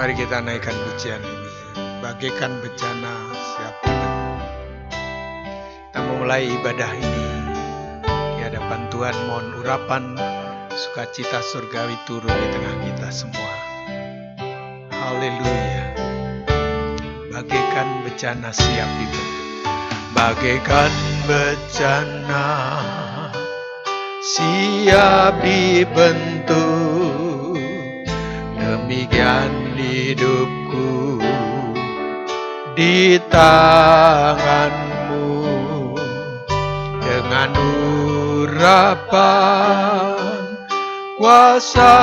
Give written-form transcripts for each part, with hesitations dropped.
Mari kita naikkan pujian ini. Bagaikan bencana siap dibantu. Kita memulai ibadah ini di hadapan Tuhan, mohon urapan sukacita surgawi turun di tengah kita semua. Haleluya. Bagaikan bencana siap dibentuk. Bagaikan bencana siap dibentuk, demikian hidupku di tanganmu. Dengan urapan kuasa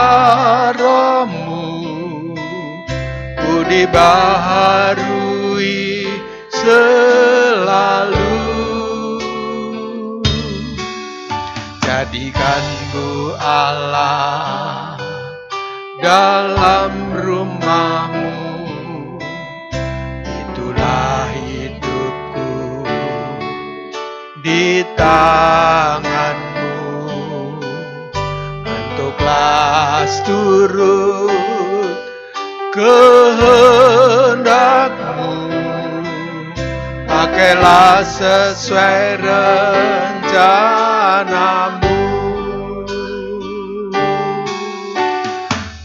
Roh-Mu, ku dibaharui selalu. Jadikanku Allah dalam rumah-Mu, itulah hidupku di tangan-Mu. Bentuklah turut kehendak-Mu, pakailah sesuai rencana-Mu.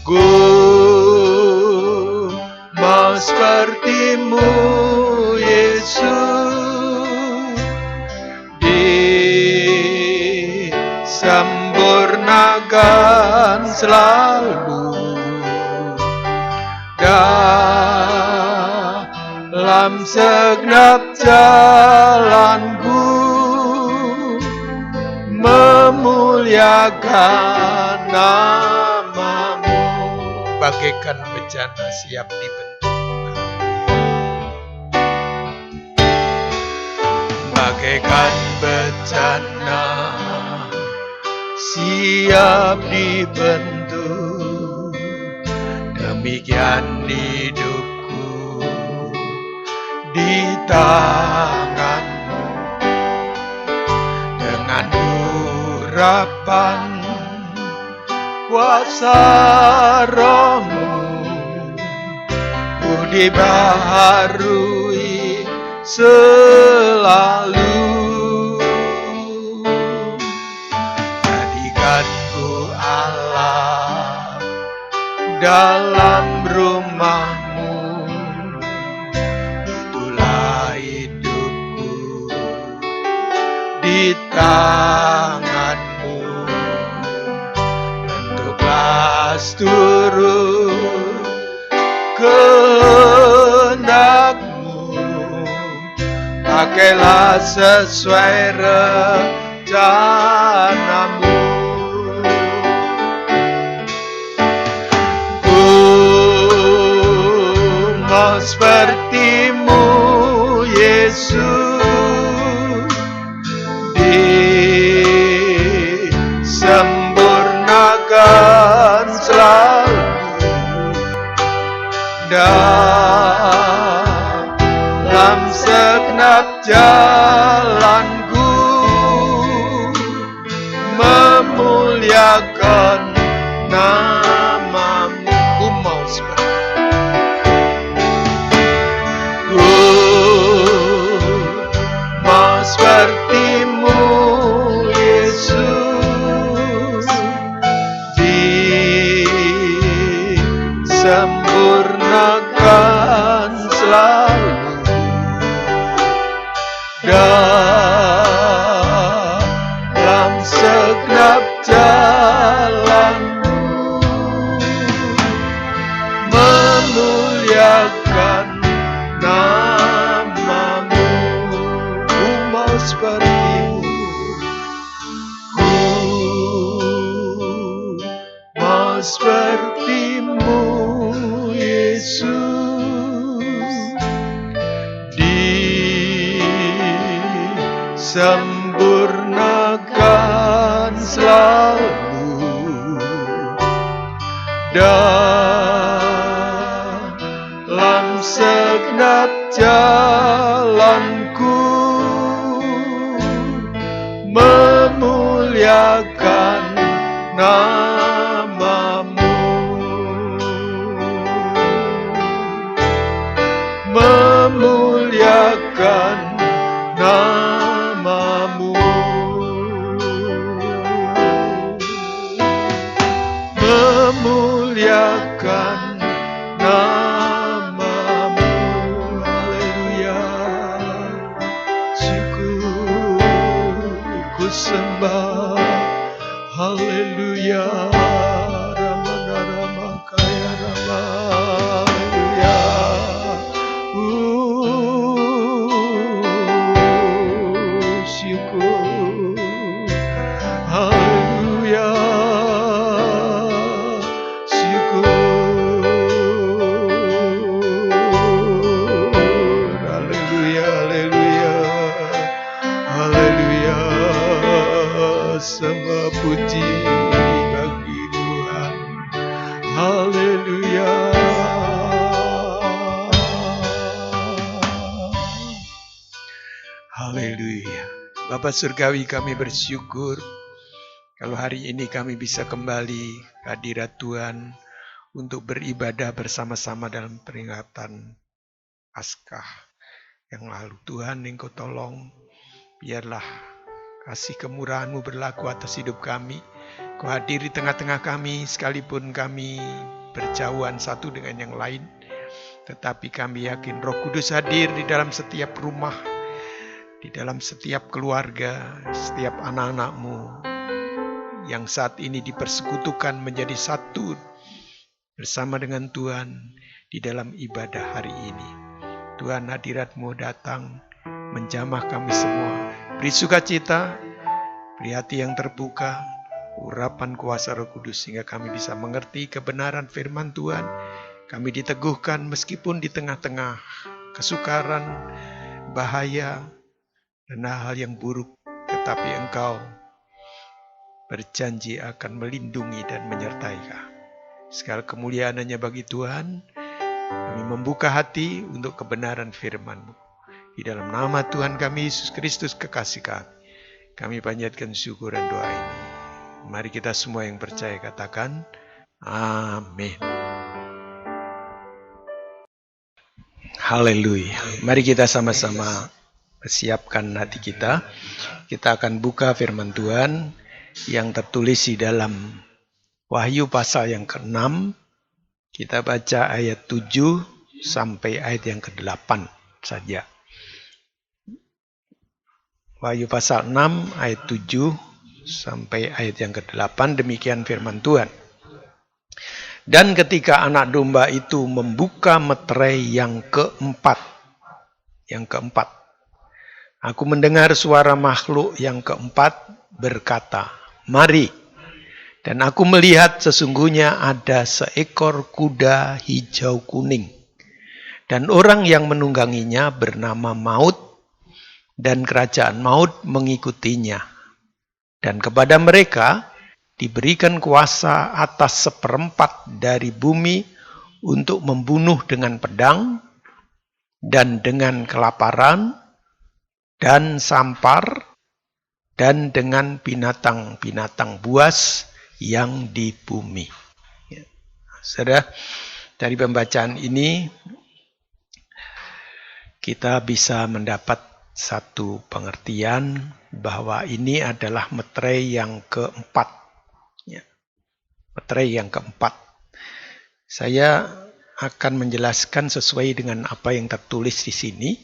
Ku mau seperti-Mu, Yesus, disempurnakan selalu dalam segenap jalanku, memuliakan nama-Mu. Bagaikan bencana siap dibentuk, bagaikan bencana siap dibentuk, demikian hidupku di tangan-Mu. Dengan urapan kuasa Roh-Mu, ku dibaharui selalu. Jadikanku Allah dalam rumah-Mu, itulah hidupku di tangan-Mu. Bentuklah turut kehendak-Mu, pakailah sesuai rencana-Mu. Ku mau seperti-Mu, Yesus, disempurnakan selalu dalam segenap jalanku, memuliakan nama-Mu. Ku mau seperti-Mu, Yesus, disempurnakan selalu dalam segenap jalanku, memuliakan nama-Mu. Ku mau seperti-Mu, ku mau seperti-Mu, Yesus, disempurnakan selalu dalam segenap jalanku, memuliakan nama-Mu. haleluya, Ramana Rama Kaya Rama, haleluya. Syukur, haleluya, syukur, haleluya, haleluya, haleluya, semua puji bagi Tuhan, haleluya. Haleluya. Bapa Surgawi, kami bersyukur kalau hari ini kami bisa kembali ke hadirat Tuhan untuk beribadah bersama-sama dalam peringatan Paskah yang lalu. Tuhan, Engkau tolong, biarlah kasih kemurahan-Mu berlaku atas hidup kami. Kau hadir di tengah-tengah kami, sekalipun kami berjauhan satu dengan yang lain. Tetapi kami yakin Roh Kudus hadir di dalam setiap rumah, di dalam setiap keluarga, setiap anak-anak-Mu yang saat ini dipersekutukan menjadi satu bersama dengan Tuhan di dalam ibadah hari ini. Tuhan, hadirat-Mu datang menjamah kami semua. Beri sukacita, beri hati yang terbuka, urapan kuasa Roh Kudus sehingga kami bisa mengerti kebenaran firman Tuhan. Kami diteguhkan meskipun di tengah-tengah kesukaran, bahaya, dan hal yang buruk, tetapi Engkau berjanji akan melindungi dan menyertai kami. Segala kemuliaan hanya bagi Tuhan. Kami membuka hati untuk kebenaran firman-Mu. Di dalam nama Tuhan kami Yesus Kristus kekasih kami panjatkan syukur dan doa ini. Mari kita semua yang percaya katakan amin. Haleluya. Mari kita sama-sama persiapkan hati kita. Kita akan buka firman Tuhan yang tertulis di dalam Wahyu pasal yang ke-6. Kita baca ayat 7 sampai ayat yang ke-8 saja. Wahyu pasal 6 ayat 7 sampai ayat yang ke-8, demikian firman Tuhan. Dan ketika anak domba itu membuka meterai yang keempat, aku mendengar suara makhluk yang keempat berkata, "Mari." Dan aku melihat sesungguhnya ada seekor kuda hijau kuning. Dan orang yang menungganginya bernama Maut, dan kerajaan maut mengikutinya. Dan kepada mereka diberikan kuasa atas 1/4 dari bumi untuk membunuh dengan pedang, dan dengan kelaparan, dan sampar, dan dengan binatang-binatang buas yang di bumi. Saudara, dari pembacaan ini kita bisa mendapat satu pengertian bahwa ini adalah meterai yang keempat. Meterai yang keempat. Saya akan menjelaskan sesuai dengan apa yang tertulis di sini,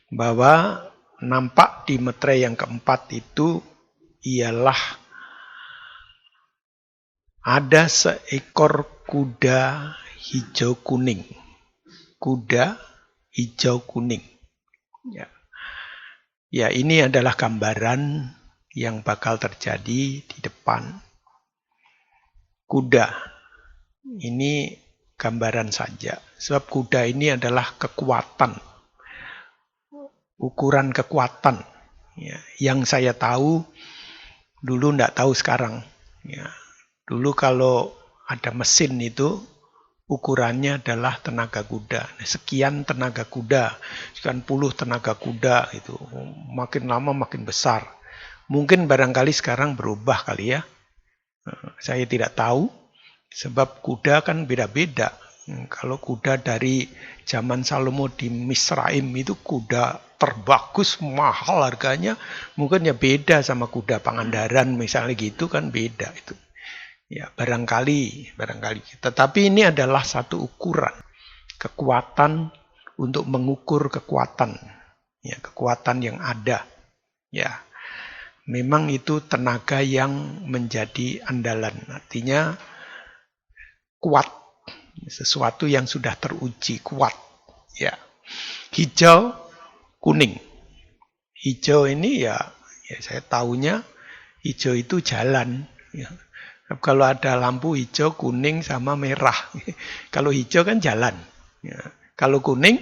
bahwa nampak di meterai yang keempat itu ialah ada seekor kuda hijau kuning. Kuda hijau kuning. Ya, ini adalah gambaran yang bakal terjadi di depan. Kuda ini gambaran saja, sebab kuda ini adalah kekuatan, ukuran kekuatan. Ya, yang saya tahu, dulu enggak tahu sekarang. Ya, dulu kalau ada mesin itu, ukurannya adalah tenaga kuda. Sekian tenaga kuda, sekian puluh tenaga kuda itu. Makin lama makin besar. Mungkin barangkali sekarang berubah kali ya. Saya tidak tahu, sebab kuda kan beda-beda. Kalau kuda dari zaman Salomo di Misraim itu kuda terbagus, mahal harganya, mungkin ya beda sama kuda Pangandaran misalnya gitu kan beda itu. Ya, barangkali. Tetapi ini adalah satu ukuran kekuatan untuk mengukur kekuatan. Ya, kekuatan yang ada. Ya. memang itu tenaga yang menjadi andalan. Artinya kuat, sesuatu yang sudah teruji, kuat. Ya. Hijau, kuning. Hijau ini ya saya tahunya hijau itu jalan. Ya. Kalau ada lampu hijau, kuning, sama merah. Kalau hijau kan jalan. Ya. Kalau kuning,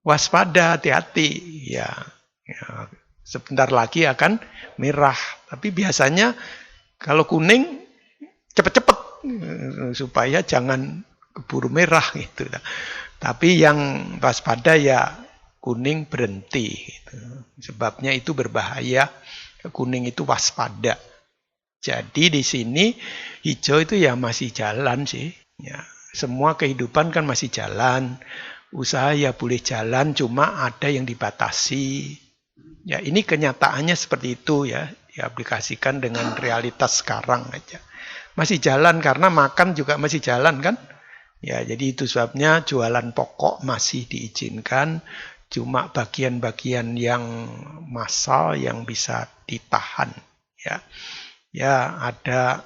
waspada, hati-hati. Ya. Sebentar lagi akan merah. Tapi biasanya kalau kuning, cepat-cepat. Supaya jangan keburu merah. Gitu. Tapi yang waspada ya kuning berhenti. Gitu. Sebabnya itu berbahaya. Kuning itu waspada. Jadi di sini hijau itu ya masih jalan sih. Ya, semua kehidupan kan masih jalan. Usaha ya boleh jalan, cuma ada yang dibatasi. Ya, ini kenyataannya seperti itu ya. Diaplikasikan dengan realitas sekarang aja. Masih jalan karena makan juga masih jalan kan? Ya, jadi itu sebabnya jualan pokok masih diizinkan. Cuma bagian-bagian yang massal yang bisa ditahan. Ya, ada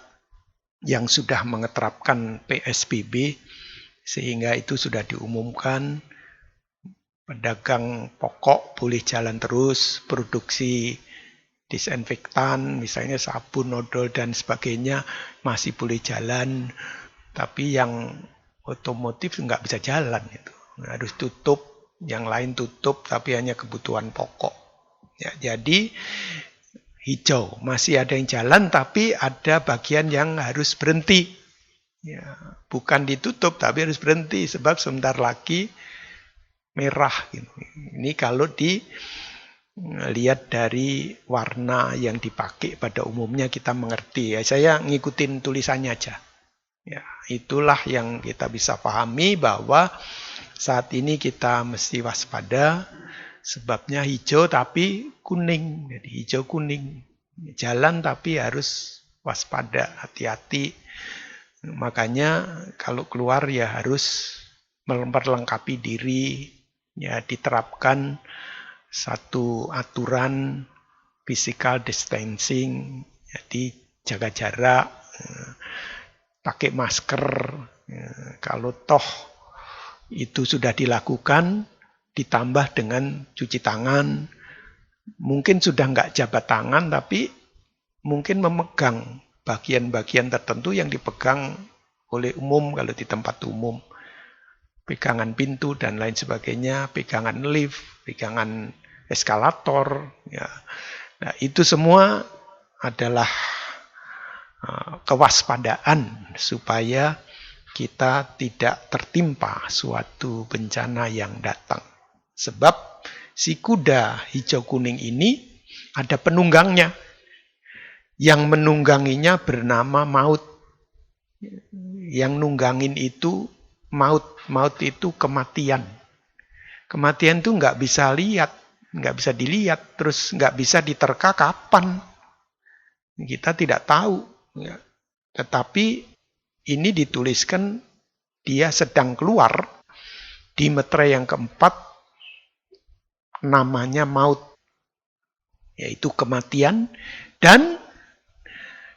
yang sudah mengeterapkan PSBB sehingga itu sudah diumumkan. Pedagang pokok boleh jalan terus, produksi disinfektan, misalnya sabun, odol, dan sebagainya masih boleh jalan. Tapi yang otomotif nggak bisa jalan, itu harus tutup. Yang lain tutup, tapi hanya kebutuhan pokok. Ya, jadi hijau masih ada yang jalan, tapi ada bagian yang harus berhenti. Ya, bukan ditutup, tapi harus berhenti sebab sebentar lagi merah. Ini kalau dilihat dari warna yang dipakai pada umumnya kita mengerti. Ya, saya ngikutin tulisannya aja. Ya, itulah yang kita bisa pahami bahwa saat ini kita mesti waspada, sebabnya hijau tapi kuning. Jadi hijau kuning. Jalan tapi harus waspada, hati-hati. Makanya kalau keluar ya harus memperlengkapi diri. Ya, diterapkan satu aturan physical distancing. Jadi jaga jarak, pakai masker. Kalau toh itu sudah dilakukan, ditambah dengan cuci tangan. Mungkin sudah nggak jabat tangan, tapi mungkin memegang bagian-bagian tertentu yang dipegang oleh umum kalau di tempat umum. Pegangan pintu dan lain sebagainya, pegangan lift, pegangan eskalator. Ya. Nah, itu semua adalah kewaspadaan supaya kita tidak tertimpa suatu bencana yang datang. Sebab si kuda hijau kuning ini ada penunggangnya. Yang menungganginya bernama maut. Yang nunggangin itu maut. Maut itu kematian. Kematian itu nggak bisa lihat, nggak bisa dilihat, terus nggak bisa diterka kapan. Kita tidak tahu. Ya. Tetapi ini dituliskan dia sedang keluar di meterai yang keempat, namanya maut, yaitu kematian, dan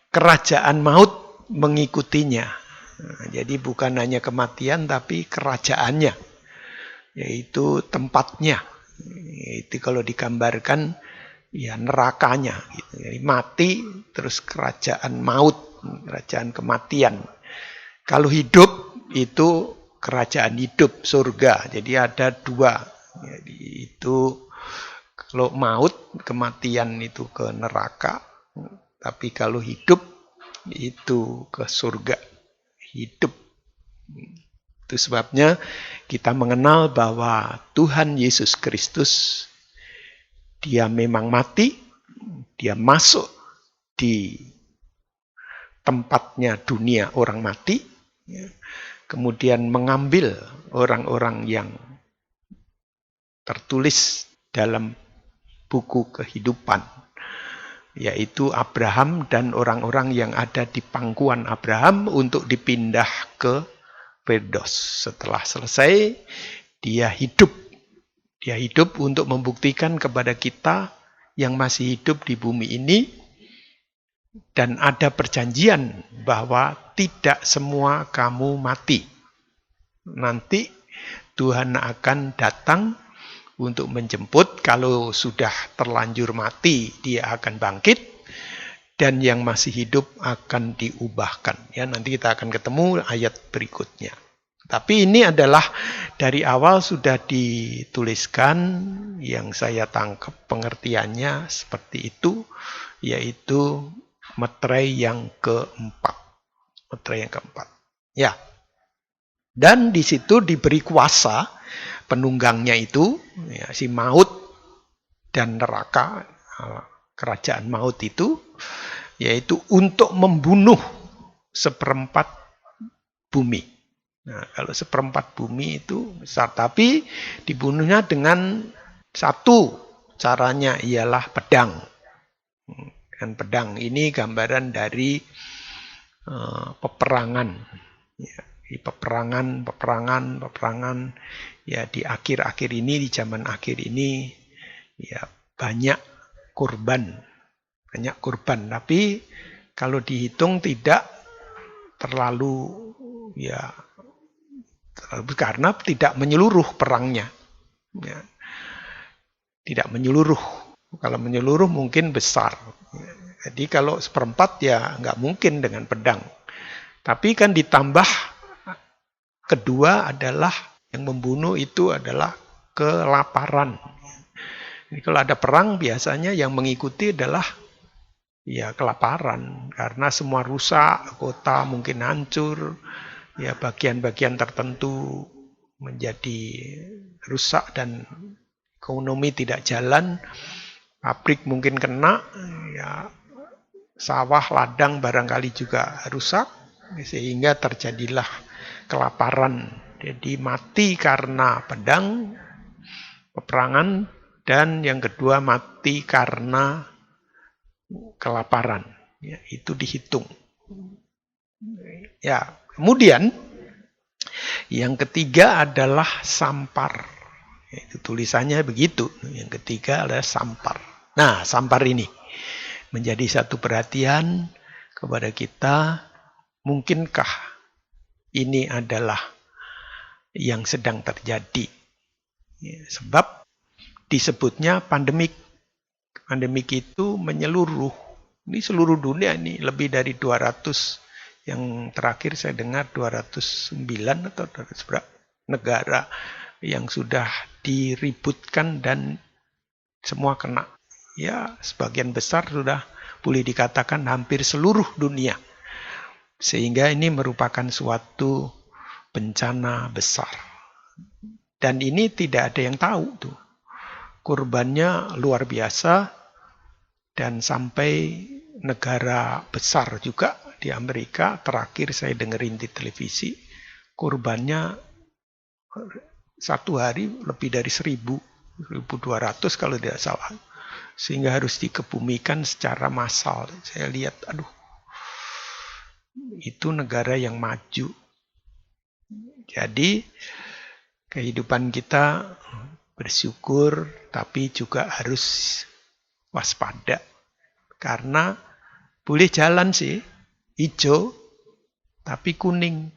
kerajaan maut mengikutinya. Nah, jadi bukan hanya kematian tapi kerajaannya, yaitu tempatnya. Itu kalau digambarkan ya nerakanya. Gitu. Jadi mati terus kerajaan maut, kerajaan kematian. Kalau hidup itu kerajaan hidup, surga. Jadi ada dua. Jadi itu kalau maut, kematian itu ke neraka. Tapi kalau hidup itu ke surga. Hidup. Itu sebabnya kita mengenal bahwa Tuhan Yesus Kristus, dia memang mati, dia masuk di tempatnya dunia orang mati, kemudian mengambil orang-orang yang tertulis dalam buku kehidupan, yaitu Abraham dan orang-orang yang ada di pangkuan Abraham untuk dipindah ke Firdaus. Setelah selesai, dia hidup. Dia hidup untuk membuktikan kepada kita yang masih hidup di bumi ini, dan ada perjanjian bahwa tidak semua kamu mati. Nanti Tuhan akan datang untuk menjemput. Kalau sudah terlanjur mati, dia akan bangkit, dan yang masih hidup akan diubahkan. Ya, nanti kita akan ketemu ayat berikutnya. Tapi ini adalah dari awal sudah dituliskan, yang saya tangkap pengertiannya seperti itu, yaitu meterai yang keempat. Meterai yang keempat. Ya. Dan di situ diberi kuasa penunggangnya itu, ya, si maut dan neraka, kerajaan maut itu, yaitu untuk membunuh seperempat bumi. Nah, kalau seperempat bumi itu besar, tapi dibunuhnya dengan satu, caranya ialah pedang. Dan pedang ini gambaran dari peperangan. Ya, di peperangan, ya di akhir-akhir ini, di zaman akhir ini, ya banyak korban. Tapi kalau dihitung tidak terlalu, ya, karena tidak menyeluruh perangnya. Ya. Tidak menyeluruh. Kalau menyeluruh mungkin besar. Jadi kalau seperempat ya nggak mungkin dengan pedang. Tapi kan ditambah kedua adalah yang membunuh itu adalah kelaparan. Jadi kalau ada perang biasanya yang mengikuti adalah ya kelaparan. Karena semua rusak, kota mungkin hancur. Ya, bagian-bagian tertentu menjadi rusak dan ekonomi tidak jalan, pabrik mungkin kena, ya sawah, ladang barangkali juga rusak, sehingga terjadilah kelaparan. Jadi mati karena pedang, peperangan, dan yang kedua mati karena kelaparan. Ya, itu dihitung. Ya. Kemudian yang ketiga adalah sampar. Itu tulisannya begitu. Yang ketiga adalah sampar. Nah, sampar ini menjadi satu perhatian kepada kita. Mungkinkah ini adalah yang sedang terjadi? Ya, sebab disebutnya pandemik. Pandemik itu menyeluruh. Ini seluruh dunia, ini lebih dari 200. Yang terakhir saya dengar 209 atau 200 berapa negara yang sudah diributkan dan semua kena. Ya, sebagian besar sudah boleh dikatakan hampir seluruh dunia. Sehingga ini merupakan suatu bencana besar. Dan ini tidak ada yang tahu tuh. Korbannya luar biasa, dan sampai negara besar juga di Amerika, terakhir saya dengerin di televisi, korbannya satu hari lebih dari 1.200 kalau tidak salah. Sehingga harus dikebumikan secara massal. Saya lihat, aduh, itu negara yang maju. Jadi, kehidupan kita bersyukur, tapi juga harus waspada. Karena boleh jalan sih, hijau, tapi kuning.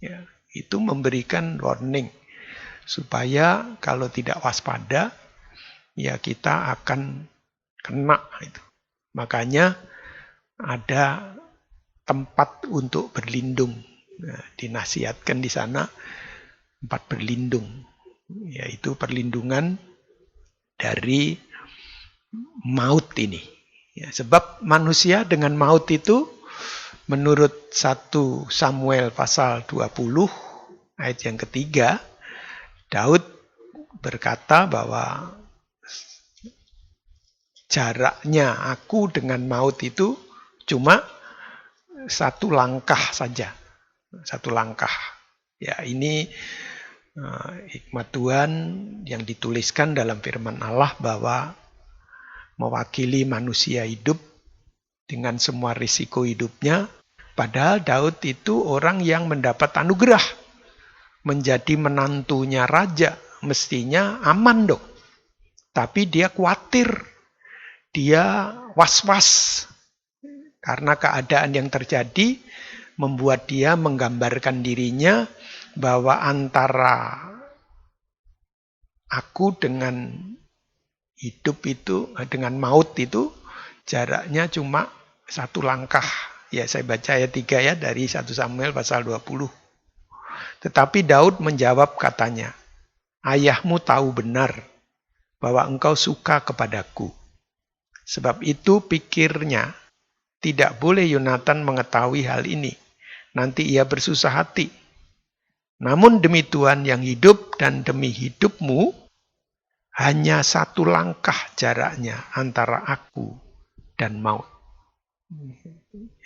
Ya, itu memberikan warning. Supaya kalau tidak waspada, ya kita akan kena. Itu. Makanya ada tempat untuk berlindung. Nah, dinasihatkan di sana tempat berlindung. Yaitu perlindungan dari maut ini. Ya, sebab manusia dengan maut itu menurut 1 Samuel pasal 20 ayat yang ketiga, Daud berkata bahwa jaraknya aku dengan maut itu cuma 1 langkah saja. 1 langkah. Ya, ini hikmat Tuhan yang dituliskan dalam firman Allah bahwa mewakili manusia hidup dengan semua risiko hidupnya. Padahal Daud itu orang yang mendapat anugerah menjadi menantunya raja. Mestinya aman dong. Tapi dia khawatir. dia was-was karena keadaan yang terjadi membuat dia menggambarkan dirinya bahwa antara aku dengan hidup itu, dengan maut itu jaraknya cuma 1 langkah. Ya, saya baca ayat 3 ya dari 1 Samuel pasal 20. Tetapi Daud menjawab katanya, ayahmu tahu benar bahwa engkau suka kepadaku. Sebab itu pikirnya, tidak boleh Yonatan mengetahui hal ini. Nanti ia bersusah hati. Namun demi Tuhan yang hidup dan demi hidupmu, hanya 1 langkah jaraknya antara aku dan maut.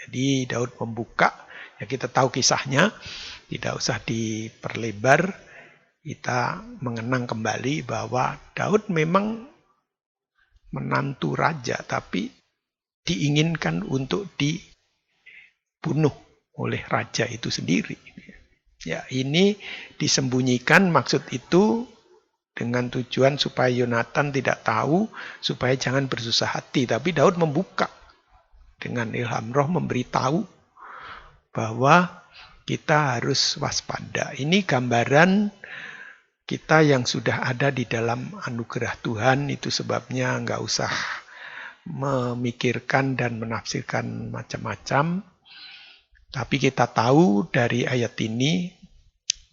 Jadi Daud membuka, ya kita tahu kisahnya, tidak usah diperlebar, kita mengenang kembali bahwa Daud memang menantu raja, tapi diinginkan untuk dibunuh oleh raja itu sendiri. Ya, ini disembunyikan, maksud itu dengan tujuan supaya Yonatan tidak tahu, supaya jangan bersusah hati. Tapi Daud membuka dengan ilham roh, memberitahu bahwa kita harus waspada. Ini gambaran kita yang sudah ada di dalam anugerah Tuhan, itu sebabnya nggak usah memikirkan dan menafsirkan macam-macam. Tapi kita tahu dari ayat ini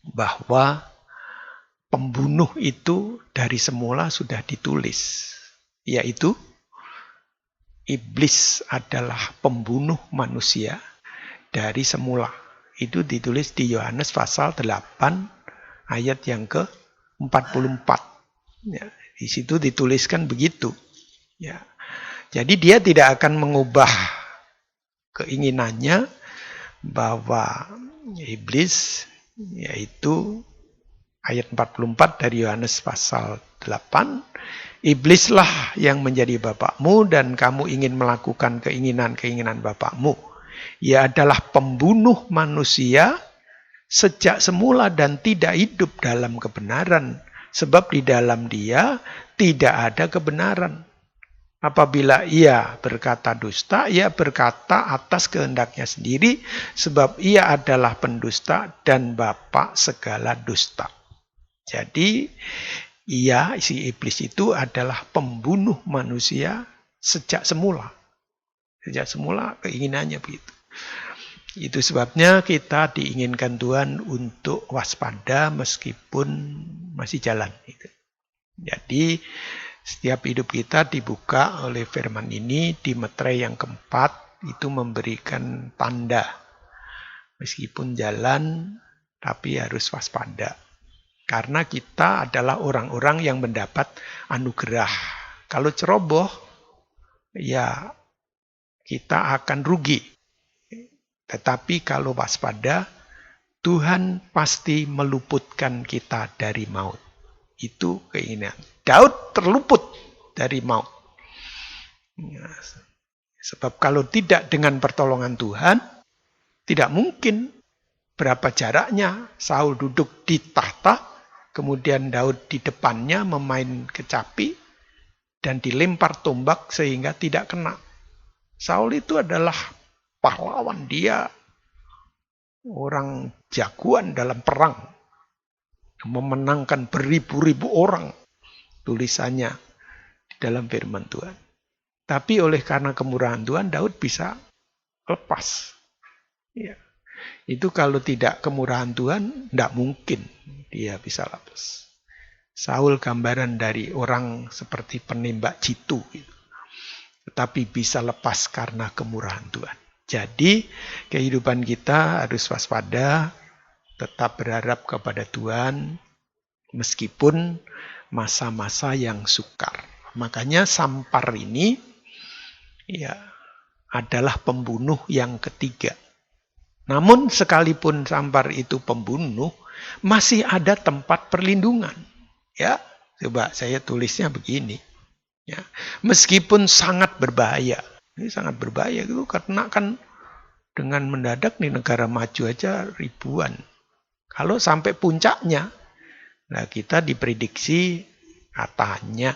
bahwa pembunuh itu dari semula sudah ditulis, yaitu iblis adalah pembunuh manusia dari semula. Itu ditulis di Yohanes pasal 8 ayat yang ke-44. Ya, di situ dituliskan begitu. Ya. Jadi dia tidak akan mengubah keinginannya bahwa iblis, yaitu ayat 44 dari Yohanes pasal 8, iblislah yang menjadi bapakmu dan kamu ingin melakukan keinginan-keinginan bapakmu. Ia adalah pembunuh manusia sejak semula dan tidak hidup dalam kebenaran, sebab di dalam dia tidak ada kebenaran. Apabila ia berkata dusta, ia berkata atas kehendaknya sendiri, sebab ia adalah pendusta dan bapa segala dusta. Jadi, si iblis itu adalah pembunuh manusia sejak semula. Sejak semula keinginannya begitu. Itu sebabnya kita diinginkan Tuhan untuk waspada meskipun masih jalan. Jadi, setiap hidup kita dibuka oleh firman ini. Di meterai yang keempat itu memberikan tanda. Meskipun jalan, tapi harus waspada. Karena kita adalah orang-orang yang mendapat anugerah. Kalau ceroboh, ya kita akan rugi. Tetapi kalau waspada, Tuhan pasti meluputkan kita dari maut. Itu keinginan. Daud terluput dari maut. Ya, sebab kalau tidak dengan pertolongan Tuhan, tidak mungkin. Berapa jaraknya Saul duduk di tahta, kemudian Daud di depannya memain kecapi, dan dilempar tombak sehingga tidak kena. Saul itu adalah pahlawan, dia orang jagoan dalam perang, memenangkan beribu-ribu orang. Tulisannya di dalam firman Tuhan. Tapi oleh karena kemurahan Tuhan, Daud bisa lepas. Ya. Itu kalau tidak kemurahan Tuhan, tidak mungkin dia bisa lepas. Saul gambaran dari orang seperti penembak jitu. Gitu. Tetapi bisa lepas karena kemurahan Tuhan. Jadi kehidupan kita harus waspada, tetap berharap kepada Tuhan, meskipun masa-masa yang sukar. Makanya Sampar ini ya adalah pembunuh yang ketiga. Namun sekalipun Sampar itu pembunuh, masih ada tempat perlindungan. Ya, coba saya tulisnya begini. Ya, meskipun sangat berbahaya. Ini sangat berbahaya itu karena kan dengan mendadak di negara maju aja ribuan. Kalau sampai puncaknya, nah kita diprediksi katanya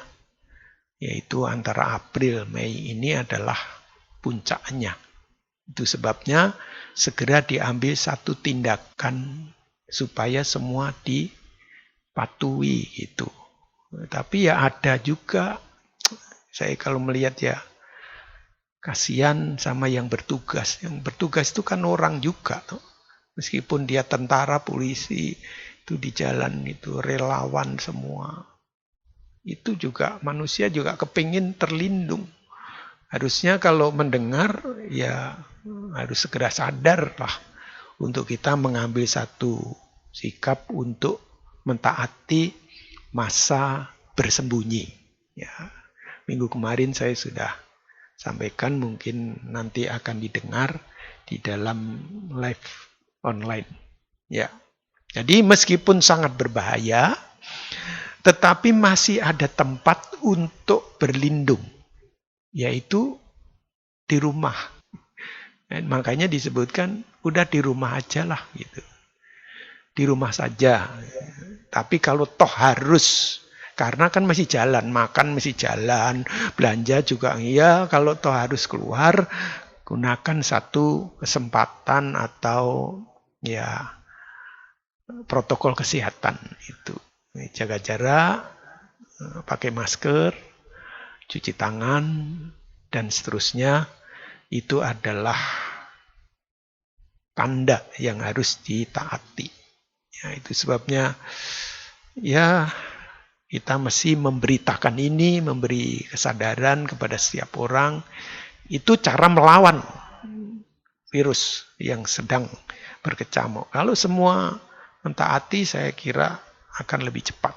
yaitu antara April Mei ini adalah puncaknya. Itu sebabnya segera diambil satu tindakan supaya semua dipatuhi gitu. Tapi ya ada juga, saya kalau melihat ya kasihan sama yang bertugas. Yang bertugas itu kan orang juga tuh. Meskipun dia tentara, polisi, itu di jalan itu relawan semua. Itu juga manusia juga kepingin terlindung. Harusnya kalau mendengar ya harus segera sadar lah untuk kita mengambil satu sikap untuk mentaati masa bersembunyi. Ya, minggu kemarin saya sudah sampaikan, mungkin nanti akan didengar di dalam live online. Ya, jadi meskipun sangat berbahaya, tetapi masih ada tempat untuk berlindung, yaitu di rumah. Dan makanya disebutkan udah di rumah aja lah gitu. Di rumah saja. Tapi kalau toh harus, karena kan masih jalan, makan masih jalan, belanja juga iya, kalau toh harus keluar, gunakan satu kesempatan atau ya protokol kesehatan itu. Jaga jarak, pakai masker, cuci tangan, dan seterusnya. Itu adalah tanda yang harus ditaati. Ya, itu sebabnya ya kita mesti memberitakan ini, memberi kesadaran kepada setiap orang. Itu cara melawan virus yang sedang berkecamuk. Kalau semua mentaati, saya kira akan lebih cepat.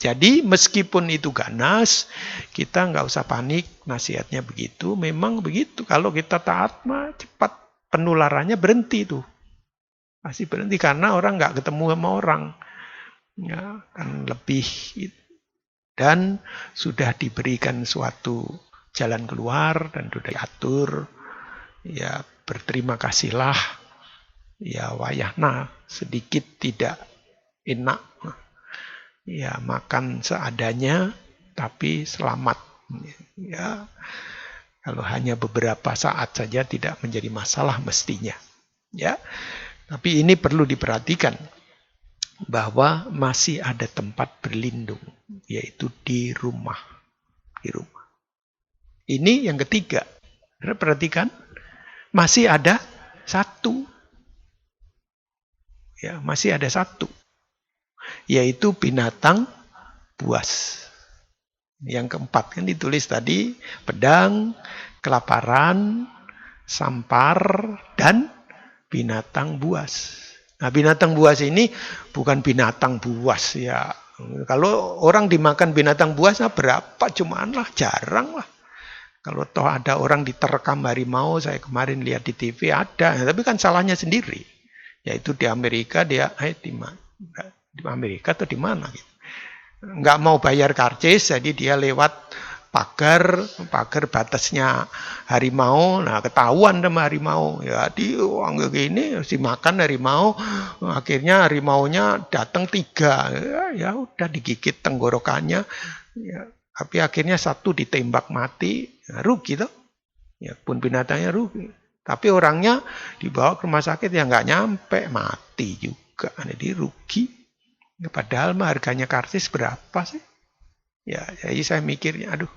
Jadi meskipun itu ganas, kita nggak usah panik, nasihatnya begitu, memang begitu. Kalau kita taat mah cepat penularannya berhenti tuh. Pasti berhenti karena orang nggak ketemu sama orang. Ya, kan lebih. Dan sudah diberikan suatu jalan keluar dan sudah diatur. Ya berterima kasihlah. Ya wayahna sedikit tidak enak. Ya makan seadanya tapi selamat. Ya kalau hanya beberapa saat saja tidak menjadi masalah mestinya. Ya. Tapi ini perlu diperhatikan bahwa masih ada tempat berlindung, yaitu di rumah. Di rumah. Ini yang ketiga. Perhatikan, masih ada satu. Ya, masih ada satu. Yaitu binatang buas. Yang keempat kan ditulis tadi, pedang, kelaparan, sampar, dan binatang buas. Nah, binatang buas ini bukan binatang buas ya. Kalau orang dimakan binatang buas, nah berapa cuman lah, jarang lah. Kalau toh ada orang diterkam harimau, saya kemarin lihat di TV ada, tapi kan salahnya sendiri. Yaitu di Amerika dia, di Amerika atau di mana gitu. Nggak mau bayar karcis, jadi dia lewat pagar batasnya harimau, nah ketahuan sama harimau, ya diuang gini, dimakan harimau, akhirnya harimaunya datang 3, ya udah digigit tenggorokannya, ya, tapi akhirnya satu ditembak mati, nah, rugi toh, ya pun binatangnya rugi, tapi orangnya dibawa ke rumah sakit ya nggak nyampe, mati juga, jadi rugi. Padahal mah harganya karcis berapa sih? Ya, jadi saya mikirnya, aduh.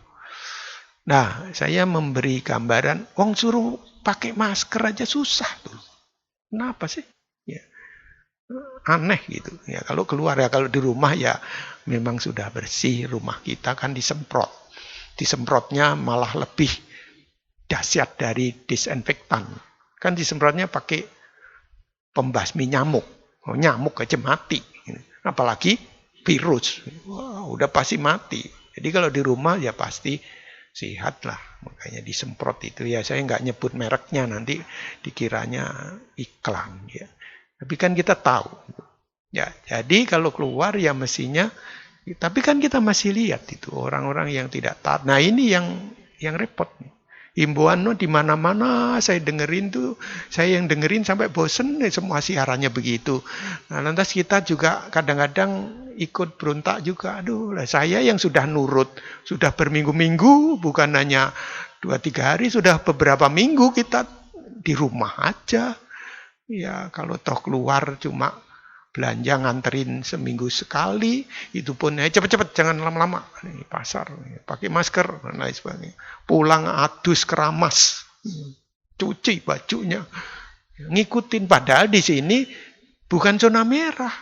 Nah, saya memberi gambaran, wong suruh pakai masker aja susah tuh. Kenapa sih? Ya, aneh gitu. Ya, kalau keluar ya, kalau di rumah ya memang sudah bersih, rumah kita kan disemprot. Disemprotnya malah lebih dahsyat dari disinfektan. Kan disemprotnya pakai pembasmi nyamuk. Oh, nyamuk aja mati. Apalagi virus, wah, udah pasti mati. Jadi kalau di rumah ya pasti sehat lah, makanya disemprot itu ya. Saya nggak nyebut mereknya, nanti dikiranya iklan ya. Tapi kan kita tahu ya. Jadi kalau keluar ya mestinya, tapi kan kita masih lihat itu orang-orang yang tidak taat. Nah ini yang repot. Himbauan di mana-mana saya dengerin tuh, saya yang dengerin sampai bosen semua siarannya begitu. Nah, lantas kita juga kadang-kadang ikut berontak juga. Aduh, lah saya yang sudah nurut, sudah berminggu-minggu, bukan hanya 2-3 hari, sudah beberapa minggu kita di rumah aja. Ya, kalau toh keluar cuma belanja nganterin seminggu sekali, itu pun cepet-cepet, jangan lama-lama. Ini pasar, pakai masker, dan lain sebagainya. Pulang adus keramas, cuci bajunya, ngikutin. Padahal di sini bukan zona merah,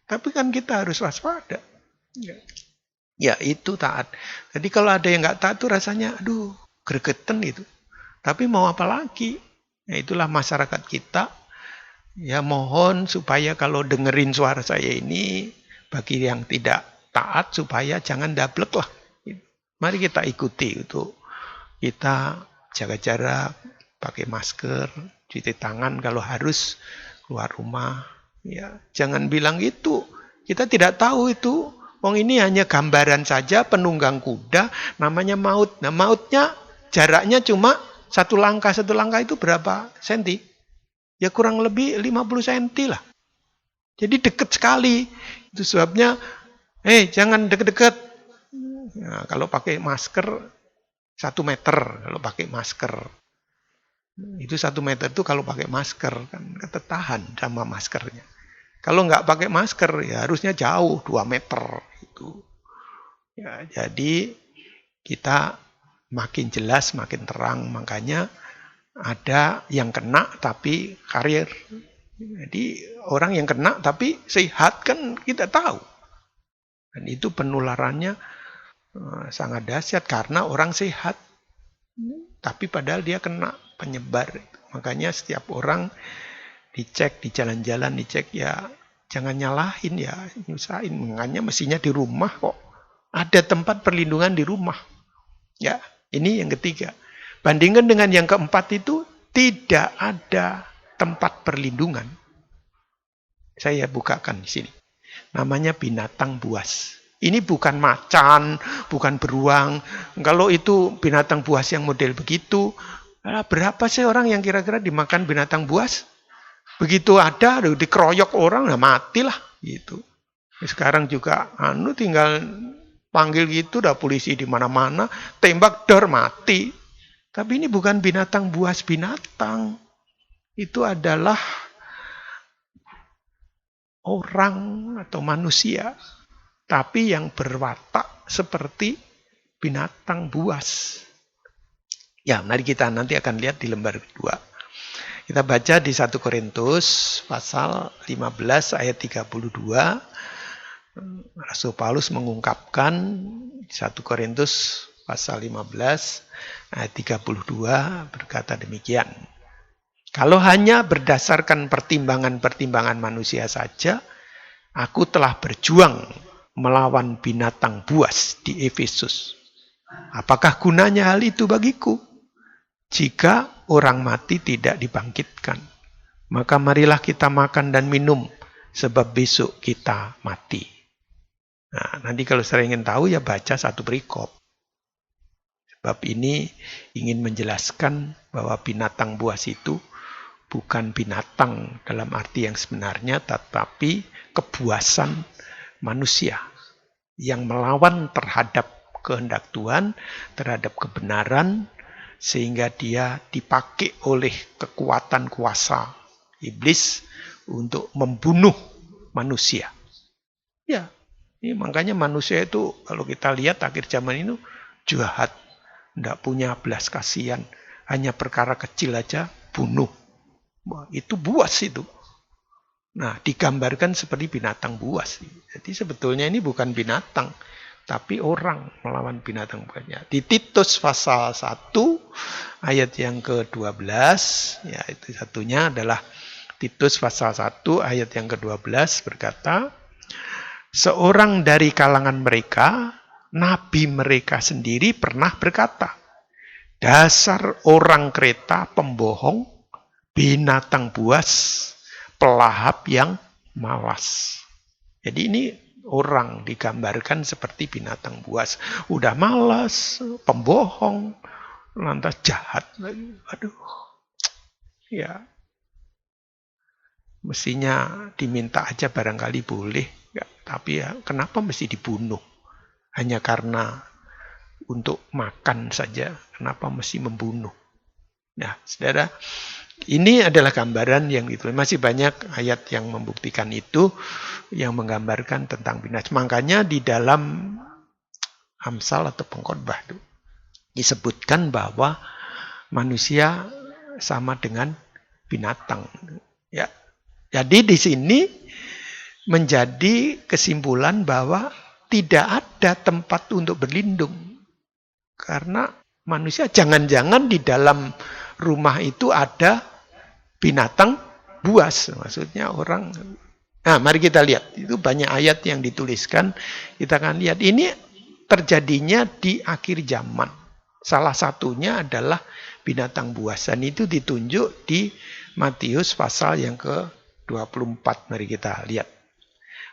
tapi kan kita harus waspada. Ya itu taat. Jadi kalau ada yang nggak taat tuh rasanya, aduh, gregetan itu. Tapi mau apa lagi? Ya itulah masyarakat kita. Ya mohon supaya kalau dengerin suara saya ini, bagi yang tidak taat supaya jangan dablek lah. Mari kita ikuti itu. Kita jaga jarak, pakai masker, cuci tangan kalau harus keluar rumah. Ya, jangan bilang itu. Kita tidak tahu itu. Wong ini hanya gambaran saja penunggang kuda, namanya maut. Nah mautnya jaraknya cuma satu langkah itu berapa senti? Ya kurang lebih 50 cm lah. Jadi dekat sekali. Itu sebabnya, jangan deket-deket. Nah, kalau pakai masker, 1 meter kalau pakai masker. Itu 1 meter itu kalau pakai masker, kan ketetahan sama maskernya. Kalau nggak pakai masker, ya harusnya jauh, 2 meter. Itu. Ya, jadi kita makin jelas, makin terang. Makanya ada yang kena tapi karir. Jadi orang yang kena tapi sehat kan kita tahu. Dan itu penularannya sangat dahsyat karena orang sehat. Tapi padahal dia kena penyebar. Makanya setiap orang dicek di jalan-jalan, dicek ya jangan nyalahin ya, nyusahin. Makanya mestinya di rumah kok. Ada tempat perlindungan di rumah. Ya, ini yang ketiga. Bandingkan dengan yang keempat itu, tidak ada tempat perlindungan. Saya bukakan di sini. Namanya binatang buas. Ini bukan macan, bukan beruang. Kalau itu binatang buas yang model begitu, berapa sih orang yang kira-kira dimakan binatang buas? Begitu ada, dikeroyok orang, nah matilah. Gitu. Sekarang juga, tinggal panggil gitu, udah polisi di mana-mana, tembak dor mati. Tapi ini bukan binatang buas binatang. Itu adalah orang atau manusia. Tapi yang berwatak seperti binatang buas. Ya, mari kita nanti akan lihat di lembar kedua. Kita baca di 1 Korintus pasal 15 ayat 32. Rasul Paulus mengungkapkan di 1 Korintus pasal 15 ayat 32 berkata demikian. Kalau hanya berdasarkan pertimbangan-pertimbangan manusia saja, aku telah berjuang melawan binatang buas di Efesus. Apakah gunanya hal itu bagiku? Jika orang mati tidak dibangkitkan, maka marilah kita makan dan minum, sebab besok kita mati. Nah, nanti kalau saya ingin tahu ya baca 1 perikop. Bab ini ingin menjelaskan bahwa binatang buas itu bukan binatang dalam arti yang sebenarnya, tetapi kebuasan manusia yang melawan terhadap kehendak Tuhan, terhadap kebenaran, sehingga dia dipakai oleh kekuatan kuasa iblis untuk membunuh manusia. Ya, ini makanya manusia itu kalau kita lihat akhir zaman ini jahat. Tidak punya belas kasihan, hanya perkara kecil aja bunuh. Wah, itu buas itu. Nah, digambarkan seperti binatang buas. Jadi sebetulnya ini bukan binatang, tapi orang melawan binatang buasnya. Di Titus pasal 1 ayat yang ke-12, ya itu satunya adalah Titus pasal 1 ayat yang ke-12 berkata, seorang dari kalangan mereka, nabi mereka sendiri pernah berkata, dasar orang Kreta pembohong, binatang buas, pelahap yang malas. Jadi ini orang digambarkan seperti binatang buas. Udah malas, pembohong, lantas jahat lagi. Aduh, ya mestinya diminta aja barangkali boleh, ya, tapi ya kenapa mesti dibunuh? Hanya karena untuk makan saja, kenapa mesti membunuh? Nah, saudara, ini adalah gambaran yang itu. Masih banyak ayat yang membuktikan itu, yang menggambarkan tentang binatang. Makanya di dalam Amsal atau Pengkhotbah itu disebutkan bahwa manusia sama dengan binatang. Ya, jadi di sini menjadi kesimpulan bahwa tidak ada tempat untuk berlindung. Karena manusia jangan-jangan di dalam rumah itu ada binatang buas. Maksudnya orang. Nah, mari kita lihat. Itu banyak ayat yang dituliskan. Kita akan lihat. Ini terjadinya di akhir zaman. Salah satunya adalah binatang buas. Dan itu ditunjuk di Matius pasal yang ke-24. Mari kita lihat.